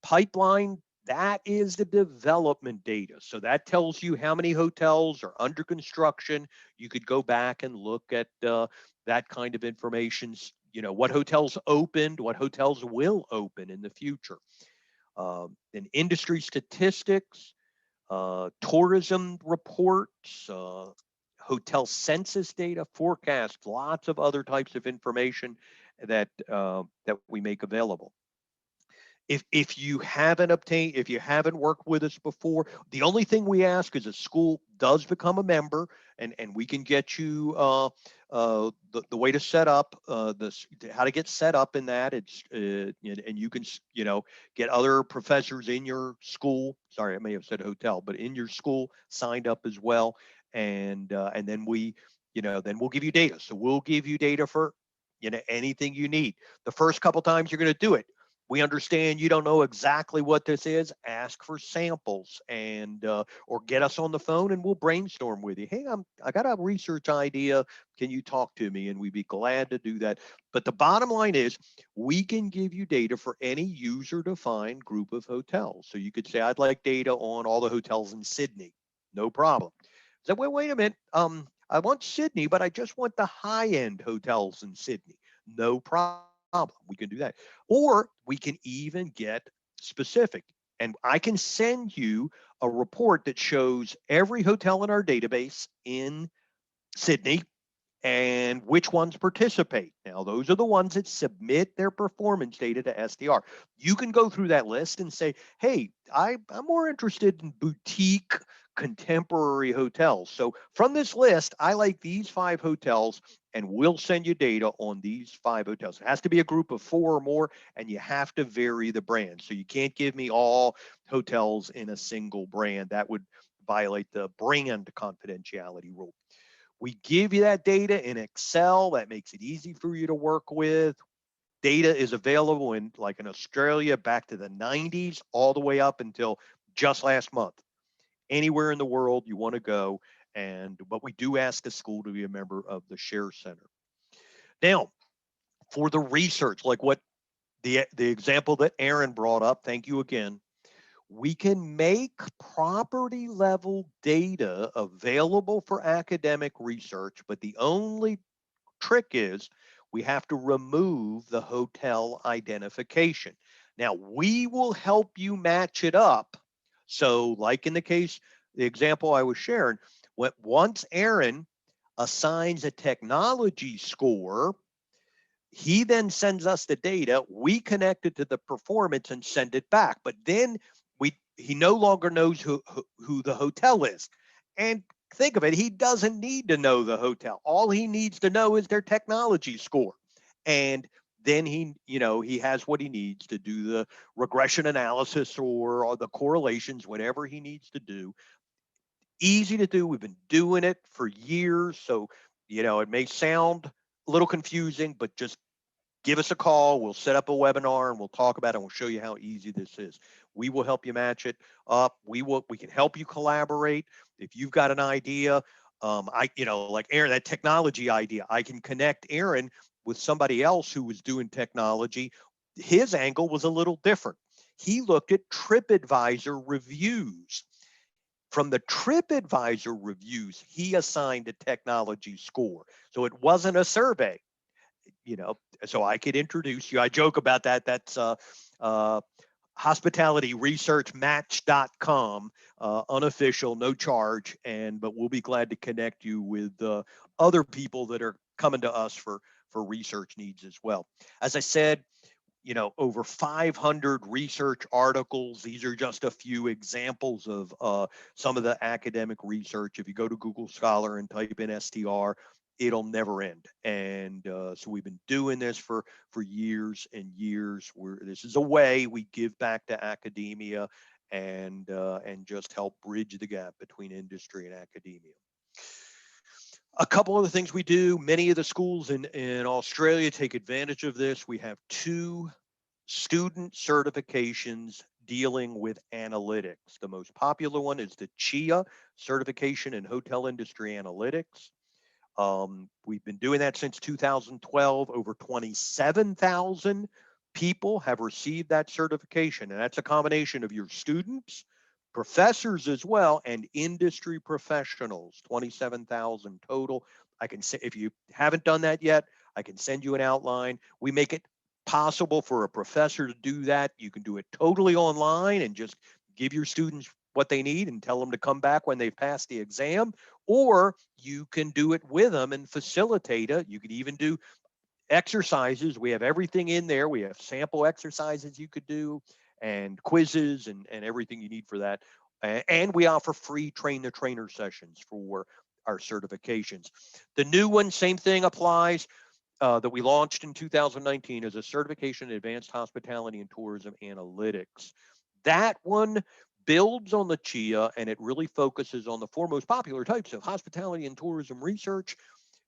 Pipeline, that is the development data. So that tells you how many hotels are under construction. You could go back and look at that kind of information, what hotels opened, what hotels will open in the future. And industry statistics, tourism reports, hotel census data, forecasts, lots of other types of information that we make available. If you haven't worked with us before, the only thing we ask is a school does become a member, and we can get you the way to set up how to get set up in that. It's and you can get other professors in your school. Sorry, I may have said hotel, but in your school signed up as well, and then then we'll give you data. So we'll give you data for anything you need. The first couple times you're going to do it, we understand you don't know exactly what this is. Ask for samples and or get us on the phone and we'll brainstorm with you. Hey, I got a research idea. Can you talk to me? And we'd be glad to do that. But the bottom line is we can give you data for any user-defined group of hotels. So you could say, I'd like data on all the hotels in Sydney. No problem. So wait a minute. I want Sydney, but I just want the high-end hotels in Sydney. No problem. We can do that. Or we can even get specific. And I can send you a report that shows every hotel in our database in Sydney and which ones participate. Now, those are the ones that submit their performance data to SDR. You can go through that list and say, hey, I'm more interested in boutique contemporary hotels. So from this list, I like these 5 hotels, and we'll send you data on these 5 hotels. It has to be a group of 4 or more, and you have to vary the brand. So you can't give me all hotels in a single brand. That would violate the brand confidentiality rule. We give you that data in Excel. That makes it easy for you to work with. Data is available in Australia back to the 90s, all the way up until just last month. Anywhere in the world you want to go. But we do ask the school to be a member of the Share Center. Now, for the research, like what the example that Aaron brought up, thank you again. We can make property level data available for academic research, but the only trick is we have to remove the hotel identification. Now, we will help you match it up. So like in the example I was sharing, once Aaron assigns a technology score, he then sends us the data, we connect it to the performance and send it back. But then he no longer knows who the hotel is. And think of it, he doesn't need to know the hotel. All he needs to know is their technology score. And then he has what he needs to do the regression analysis or the correlations, whatever he needs to do. Easy to do. We've been doing it for years. So, it may sound a little confusing, but just give us a call. We'll set up a webinar and we'll talk about it. And we'll show you how easy this is. We will help you match it up. We can help you collaborate. If you've got an idea, like Aaron, that technology idea, I can connect Aaron with somebody else who was doing technology. His angle was a little different. He looked at TripAdvisor reviews. From the TripAdvisor reviews, he assigned a technology score. So it wasn't a survey. So I could introduce you. I joke about that. That's hospitalityresearchmatch.com, unofficial, no charge. But we'll be glad to connect you with other people that are coming to us for research needs as well. As I said, over 500 research articles. These are just a few examples of some of the academic research. If you go to Google Scholar and type in STR, it'll never end. And so we've been doing this for years and years. This is a way we give back to academia and just help bridge the gap between industry and academia. A couple of the things we do, many of the schools in Australia take advantage of this. We have 2 student certifications dealing with analytics. The most popular one is the CHIA certification in hotel industry analytics. We've been doing that since 2012. Over 27,000 people have received that certification, and that's a combination of your students, professors as well, and industry professionals. 27,000 total. I can say, if you haven't done that yet, I can send you an outline. We make it possible for a professor to do that. You can do it totally online and just give your students what they need and tell them to come back when they've passed the exam, or you can do it with them and facilitate it. You could even do exercises. We have everything in there. We have sample exercises you could do and quizzes and everything you need for that. And we offer free train the trainer sessions for our certifications. The new one, same thing applies. That we launched in 2019 as a certification in advanced hospitality and tourism analytics. That one builds on the CHIA, and it really focuses on the 4 most popular types of hospitality and tourism research.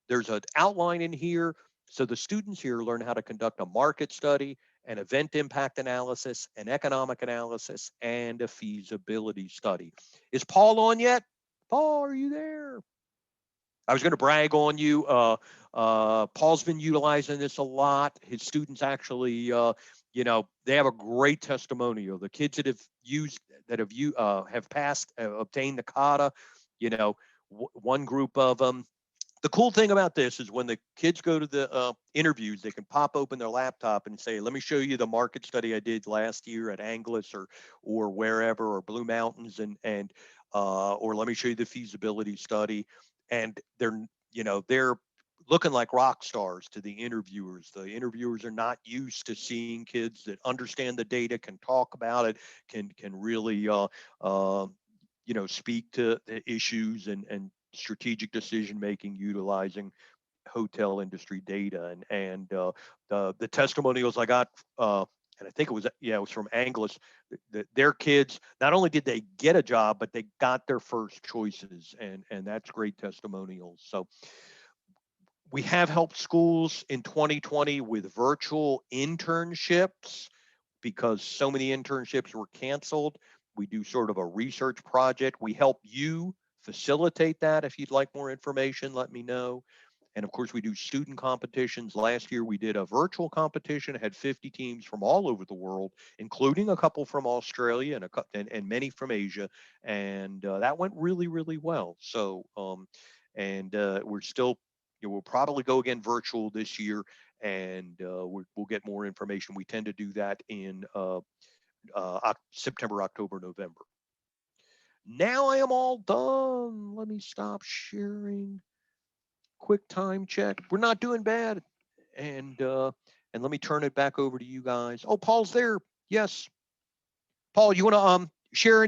There's an outline in here. So the students here learn how to conduct a market study, an event impact analysis, an economic analysis, and a feasibility study. Is Paul on yet? Paul, are you there? I was going to brag on you. Paul's been utilizing this a lot. His students actually, they have a great testimonial. The kids that have passed, obtained the CAHTA, one group of them. The cool thing about this is when the kids go to the interviews, they can pop open their laptop and say, let me show you the market study I did last year at Anglis or wherever, or Blue Mountains, or let me show you the feasibility study. And they're looking like rock stars to the interviewers. The interviewers are not used to seeing kids that understand the data, can talk about it, can really speak to the issues and strategic decision making utilizing hotel industry data. And the testimonials I got, and I think it was from Anglis, their kids, not only did they get a job, but they got their first choices, and that's great testimonials. So we have helped schools in 2020 with virtual internships because so many internships were canceled. We do sort of a research project. We help you facilitate that. If you'd like more information, let me know. And of course, we do student competitions. Last year, we did a virtual competition, had 50 teams from all over the world, including a couple from Australia and many from Asia. And that went really, really well. So, we're still, we'll probably go again virtual this year, and we'll get more information. We tend to do that in September, October, November. Now I am all done. Let me stop sharing. Quick time check. We're not doing bad. And let me turn it back over to you guys. Oh, Paul's there. Yes. Paul, you want to share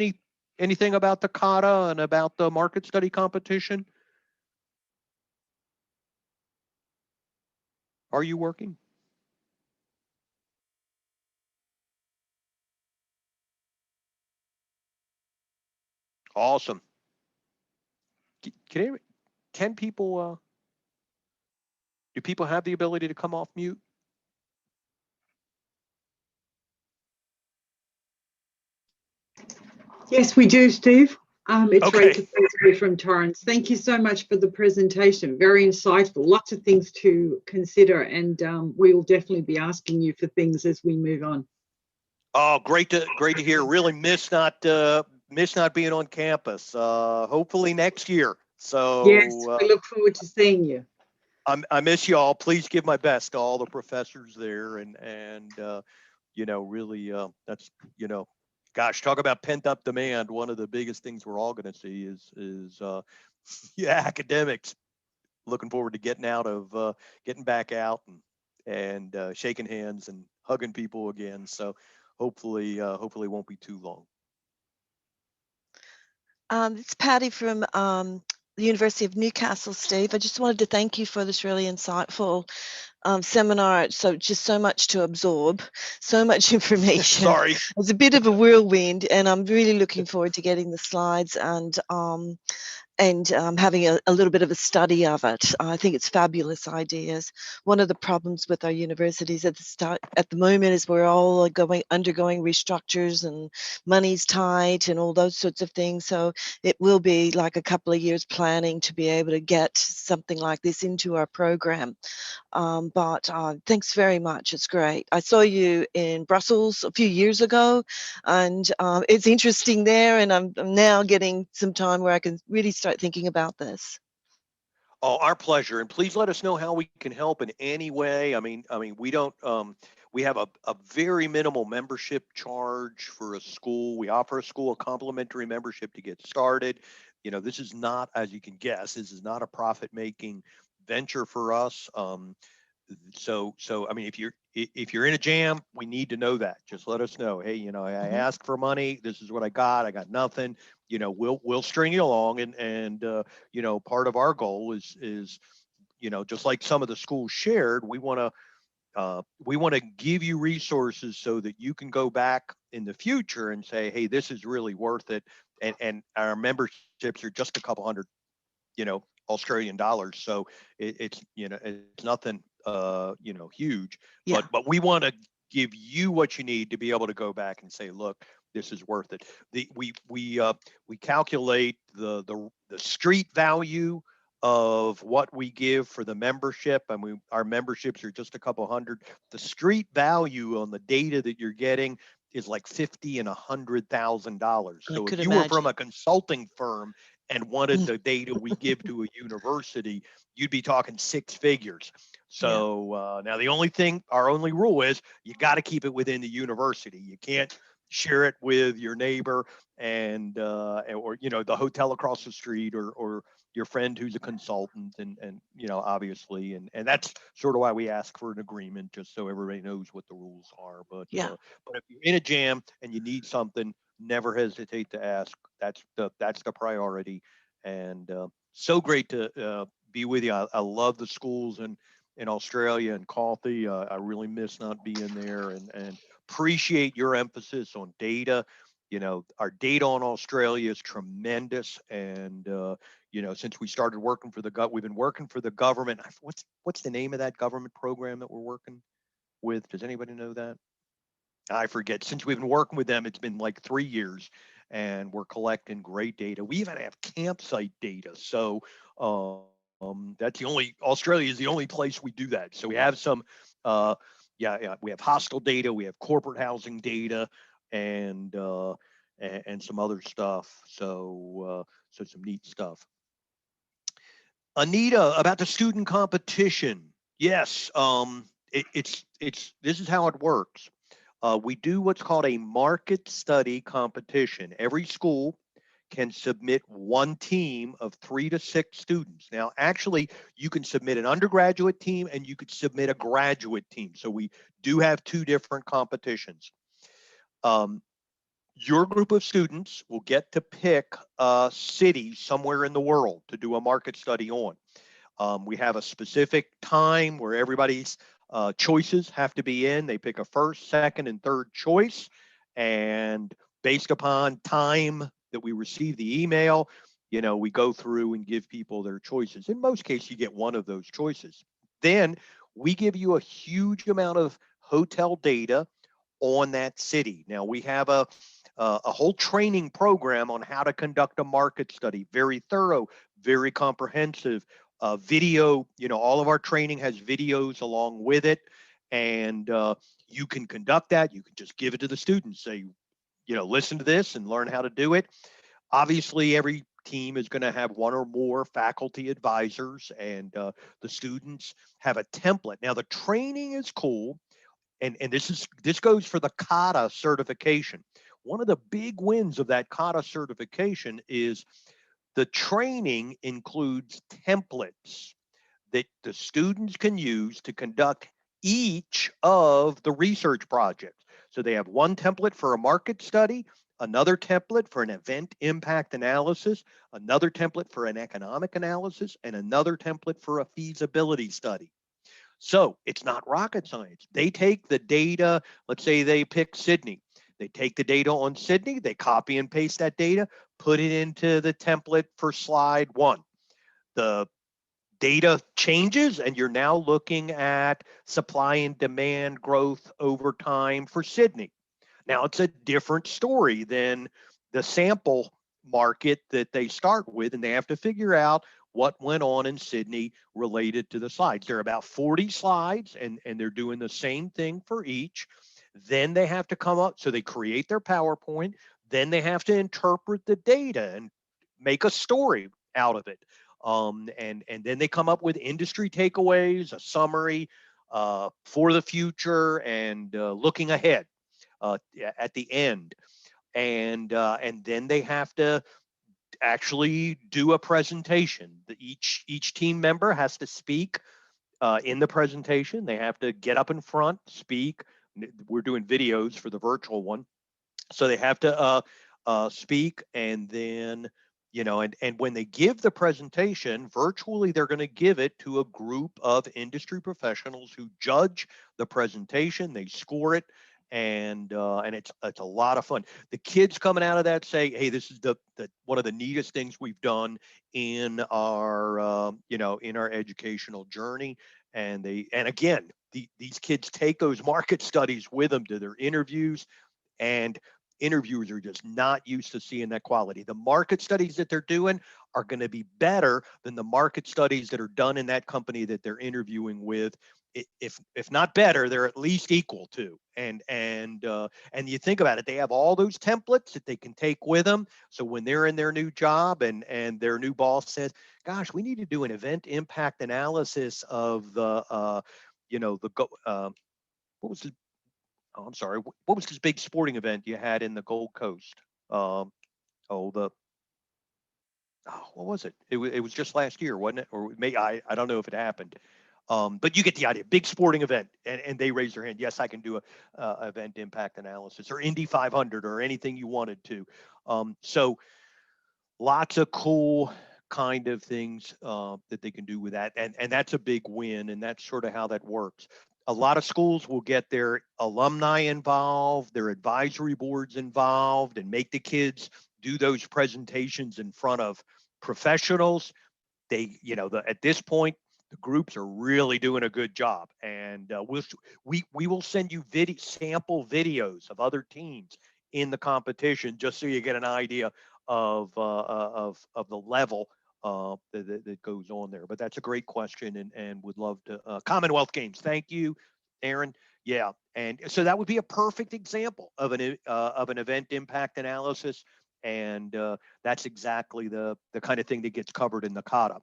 anything about the CAHTA and about the market study competition? Are you working? Awesome. Can people, do people have the ability to come off mute? Yes, we do, Steve. It's Okay. Rachel Paisley from Torrance. Thank you so much for the presentation. Very insightful. Lots of things to consider, and we will definitely be asking you for things as we move on. Oh, great to hear. Really miss not being on campus. Hopefully next year. So yes, we look forward to seeing you. I miss you all. Please give my best to all the professors there, and really that's gosh, talk about pent up demand. One of the biggest things we're all going to see is academics. Looking forward to getting back out and shaking hands and hugging people again. So hopefully it won't be too long. It's Patty from the University of Newcastle, Steve. I just wanted to thank you for this really insightful seminar. So just so much to absorb, so much information. Sorry. It's a bit of a whirlwind, and I'm really looking forward to getting the slides and having a little bit of a study of it. I think it's fabulous ideas. One of the problems with our universities at the moment is we're all undergoing restructures and money's tight and all those sorts of things. So it will be like a couple of years planning to be able to get something like this into our program. But thanks very much. It's great. I saw you in Brussels a few years ago, and it's interesting there. And I'm now getting some time where I can really start thinking about this. Oh, our pleasure. And please let us know how we can help in any way. We don't, we have a very minimal membership charge for a school. We offer a school a complimentary membership to get started. This is not, as you can guess, this is not a profit-making venture for us. So if you're in a jam, we need to know that. Just let us know. Hey, I asked for money. This is what I got. I got nothing. We'll string you along, and part of our goal is just like some of the schools shared, we want to give you resources so that you can go back in the future and say, hey, this is really worth it. And our memberships are just a couple hundred, Australian dollars. So it's nothing, huge, Yeah. but we want to give you what you need to be able to go back and say, look, this is worth it. We calculate the street value of what we give for the membership. Our memberships are just a couple hundred. The street value on the data that you're getting is like $50,000 and $100,000. So if you were from a consulting firm and wanted the data we give to a university, you'd be talking six figures. So now our only rule is you got to keep it within the university. You can't share it with your neighbor or the hotel across the street or your friend who's a consultant and obviously and that's sort of why we ask for an agreement, just so everybody knows what the rules are. But if you're in a jam and you need something, never hesitate to ask. That's the priority. And so great to be with you. I love the schools in Australia and coffee. I really miss not being there, and appreciate your emphasis on data. Our data on Australia is tremendous, and since we started working for we've been working for the government. What's the name of that government program that we're working with? Does anybody know that? I forget. Since we've been working with them, it's been like 3 years, and we're collecting great data. We even have campsite data. So Australia is the only place we do that. So we have some, we have hostel data, we have corporate housing data, and some other stuff. So some neat stuff. Anita, about the student competition. Yes, this is how it works. We do what's called a market study competition. Every school can submit one team of 3 to 6 students. Now, actually, you can submit an undergraduate team and you could submit a graduate team. So we do have 2 different competitions. Your group of students will get to pick a city somewhere in the world to do a market study on. We have a specific time where everybody's choices have to be in. They pick a first, second, and third choice. And based upon time that we receive the email, we go through and give people their choices. In most cases, you get one of those choices. Then we give you a huge amount of hotel data on that city. Now, we have a whole training program on how to conduct a market study, very thorough, very comprehensive. Video, all of our training has videos along with it, and you can conduct that. You can just give it to the students, say, listen to this and learn how to do it. Obviously, every team is going to have one or more faculty advisors, and the students have a template. Now, the training is cool, and this goes for the CAHTA certification. One of the big wins of that CAHTA certification is the training includes templates that the students can use to conduct each of the research projects. So they have one template for a market study, another template for an event impact analysis, another template for an economic analysis, and another template for a feasibility study. So it's not rocket science. They take the data, let's say they pick Sydney. They take the data on Sydney, they copy and paste that data, put it into the template for slide 1. The data changes and you're now looking at supply and demand growth over time for Sydney. Now it's a different story than the sample market that they start with, and they have to figure out what went on in Sydney related to the slides. There are about 40 slides and they're doing the same thing for each. Then they have to come up, so they create their PowerPoint, then they have to interpret the data and make a story out of it. And then they come up with industry takeaways, a summary for the future, and looking ahead at the end. And then they have to actually do a presentation. Each team member has to speak in the presentation. They have to get up in front, speak. We're doing videos for the virtual one, so they have to speak, and then and when they give the presentation virtually, they're going to give it to a group of industry professionals who judge the presentation. They score it, and it's a lot of fun. The kids coming out of that say, hey, this is the one of the neatest things we've done in our in our educational journey. And again, these kids take those market studies with them to their interviews, and interviewers are just not used to seeing that quality. The market studies that they're doing are going to be better than the market studies that are done in that company that they're interviewing with. If not better, they're at least equal to. And you think about it, they have all those templates that they can take with them. So when they're in their new job and their new boss says, gosh, we need to do an event impact analysis of the what was the oh, I'm sorry. What was this big sporting event you had in the Gold Coast? What was it? It was just last year, wasn't it? Or I don't know if it happened. But you get the idea. Big sporting event, and they raise their hand. Yes, I can do a event impact analysis, or Indy 500, or anything you wanted to. So lots of cool kind of things that they can do with that, and that's a big win, and that's sort of how that works. A lot of schools will get their alumni involved, their advisory boards involved, and make the kids do those presentations in front of professionals. They, at this point, the groups are really doing a good job, and we will send you sample videos of other teams in the competition, just so you get an idea of the level that goes on there. But that's a great question, and would love to. Commonwealth Games, thank you, Aaron. Yeah, and so that would be a perfect example of an event impact analysis, and that's exactly the kind of thing that gets covered in the CAHTA.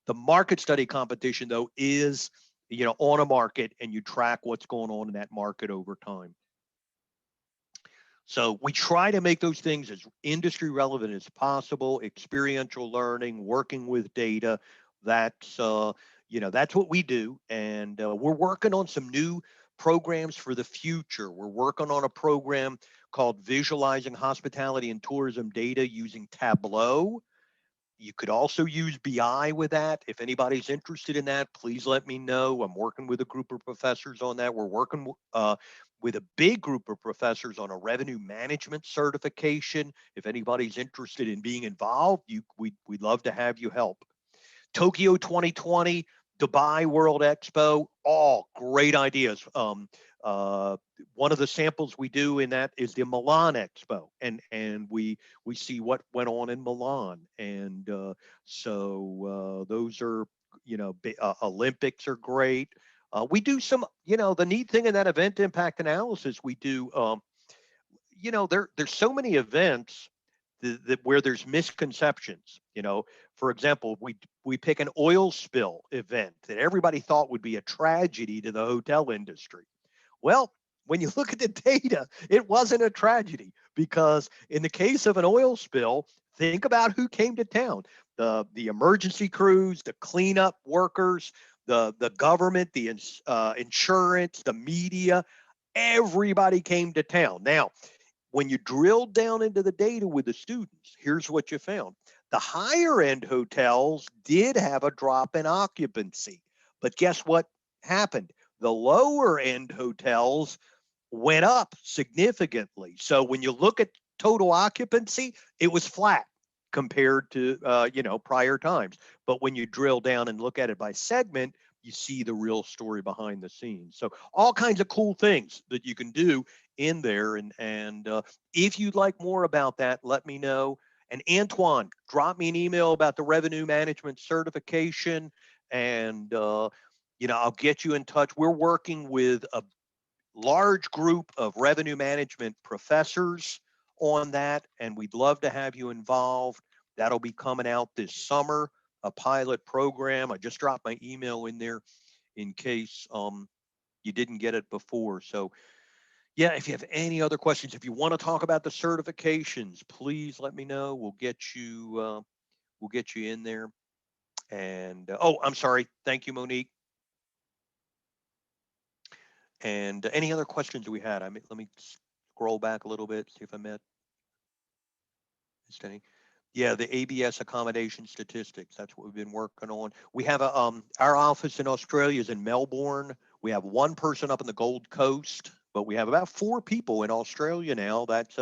The market study competition, though, is on a market, and you track what's going on in that market over time. So we try to make those things as industry relevant as possible, experiential learning, working with data. That's what we do. And we're working on some new programs for the future. We're working on a program called Visualizing Hospitality and Tourism Data using Tableau. You could also use BI with that. If anybody's interested in that, please let me know. I'm working with a group of professors on that. We're working with a big group of professors on a revenue management certification. If anybody's interested in being involved, we'd love to have you help. Tokyo 2020, Dubai World Expo, all great ideas. One of the samples we do in that is the Milan Expo, and we see what went on in Milan, and so those are Olympics are great. We do some the neat thing in that event impact analysis we do. There's so many events that where there's misconceptions. For example, we pick an oil spill event that everybody thought would be a tragedy to the hotel industry. Well, when you look at the data, it wasn't a tragedy, because in the case of an oil spill, think about who came to town. The emergency crews, the cleanup workers, the government, the insurance, the media, everybody came to town. Now, when you drilled down into the data with the students, here's what you found. The higher end hotels did have a drop in occupancy, but guess what happened? The lower end hotels went up significantly. So when you look at total occupancy, it was flat compared to prior times. But when you drill down and look at it by segment, you see the real story behind the scenes. So all kinds of cool things that you can do in there. And if you'd like more about that, let me know. And Antoine, drop me an email about the revenue management certification, and I'll get you in touch. We're working with a large group of revenue management professors on that, and we'd love to have you involved. That'll be coming out this summer, a pilot program. I just dropped my email in there in case you didn't get it before. So yeah, if you have any other questions, if you want to talk about the certifications, please let me know. We'll get you in there. And oh, I'm sorry. Thank you, Monique. And any other questions we had? Let me scroll back a little bit, see if I missed any. Yeah, the ABS accommodation statistics. That's what we've been working on. We have our office in Australia is in Melbourne. We have one person up in the Gold Coast, but we have about 4 people in Australia now. That's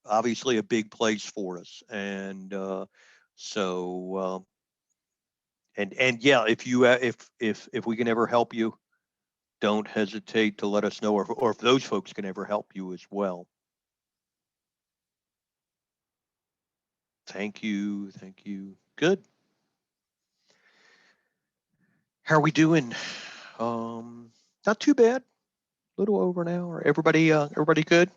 obviously a big place for us. And and yeah, if you if we can ever help you, don't hesitate to let us know, or if those folks can ever help you as well. Thank you. Thank you. Good. How are we doing? Not too bad. A little over an hour. Everybody good?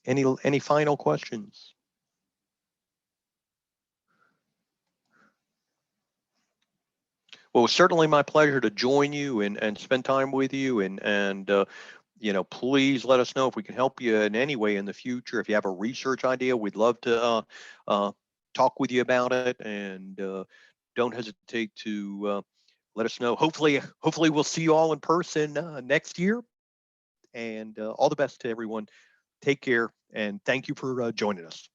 Any final questions? Well, it's certainly my pleasure to join you and spend time with you, and please let us know if we can help you in any way in the future. If you have a research idea, we'd love to talk with you about it, and don't hesitate to let us know. Hopefully we'll see you all in person next year, and all the best to everyone. Take care, and thank you for joining us.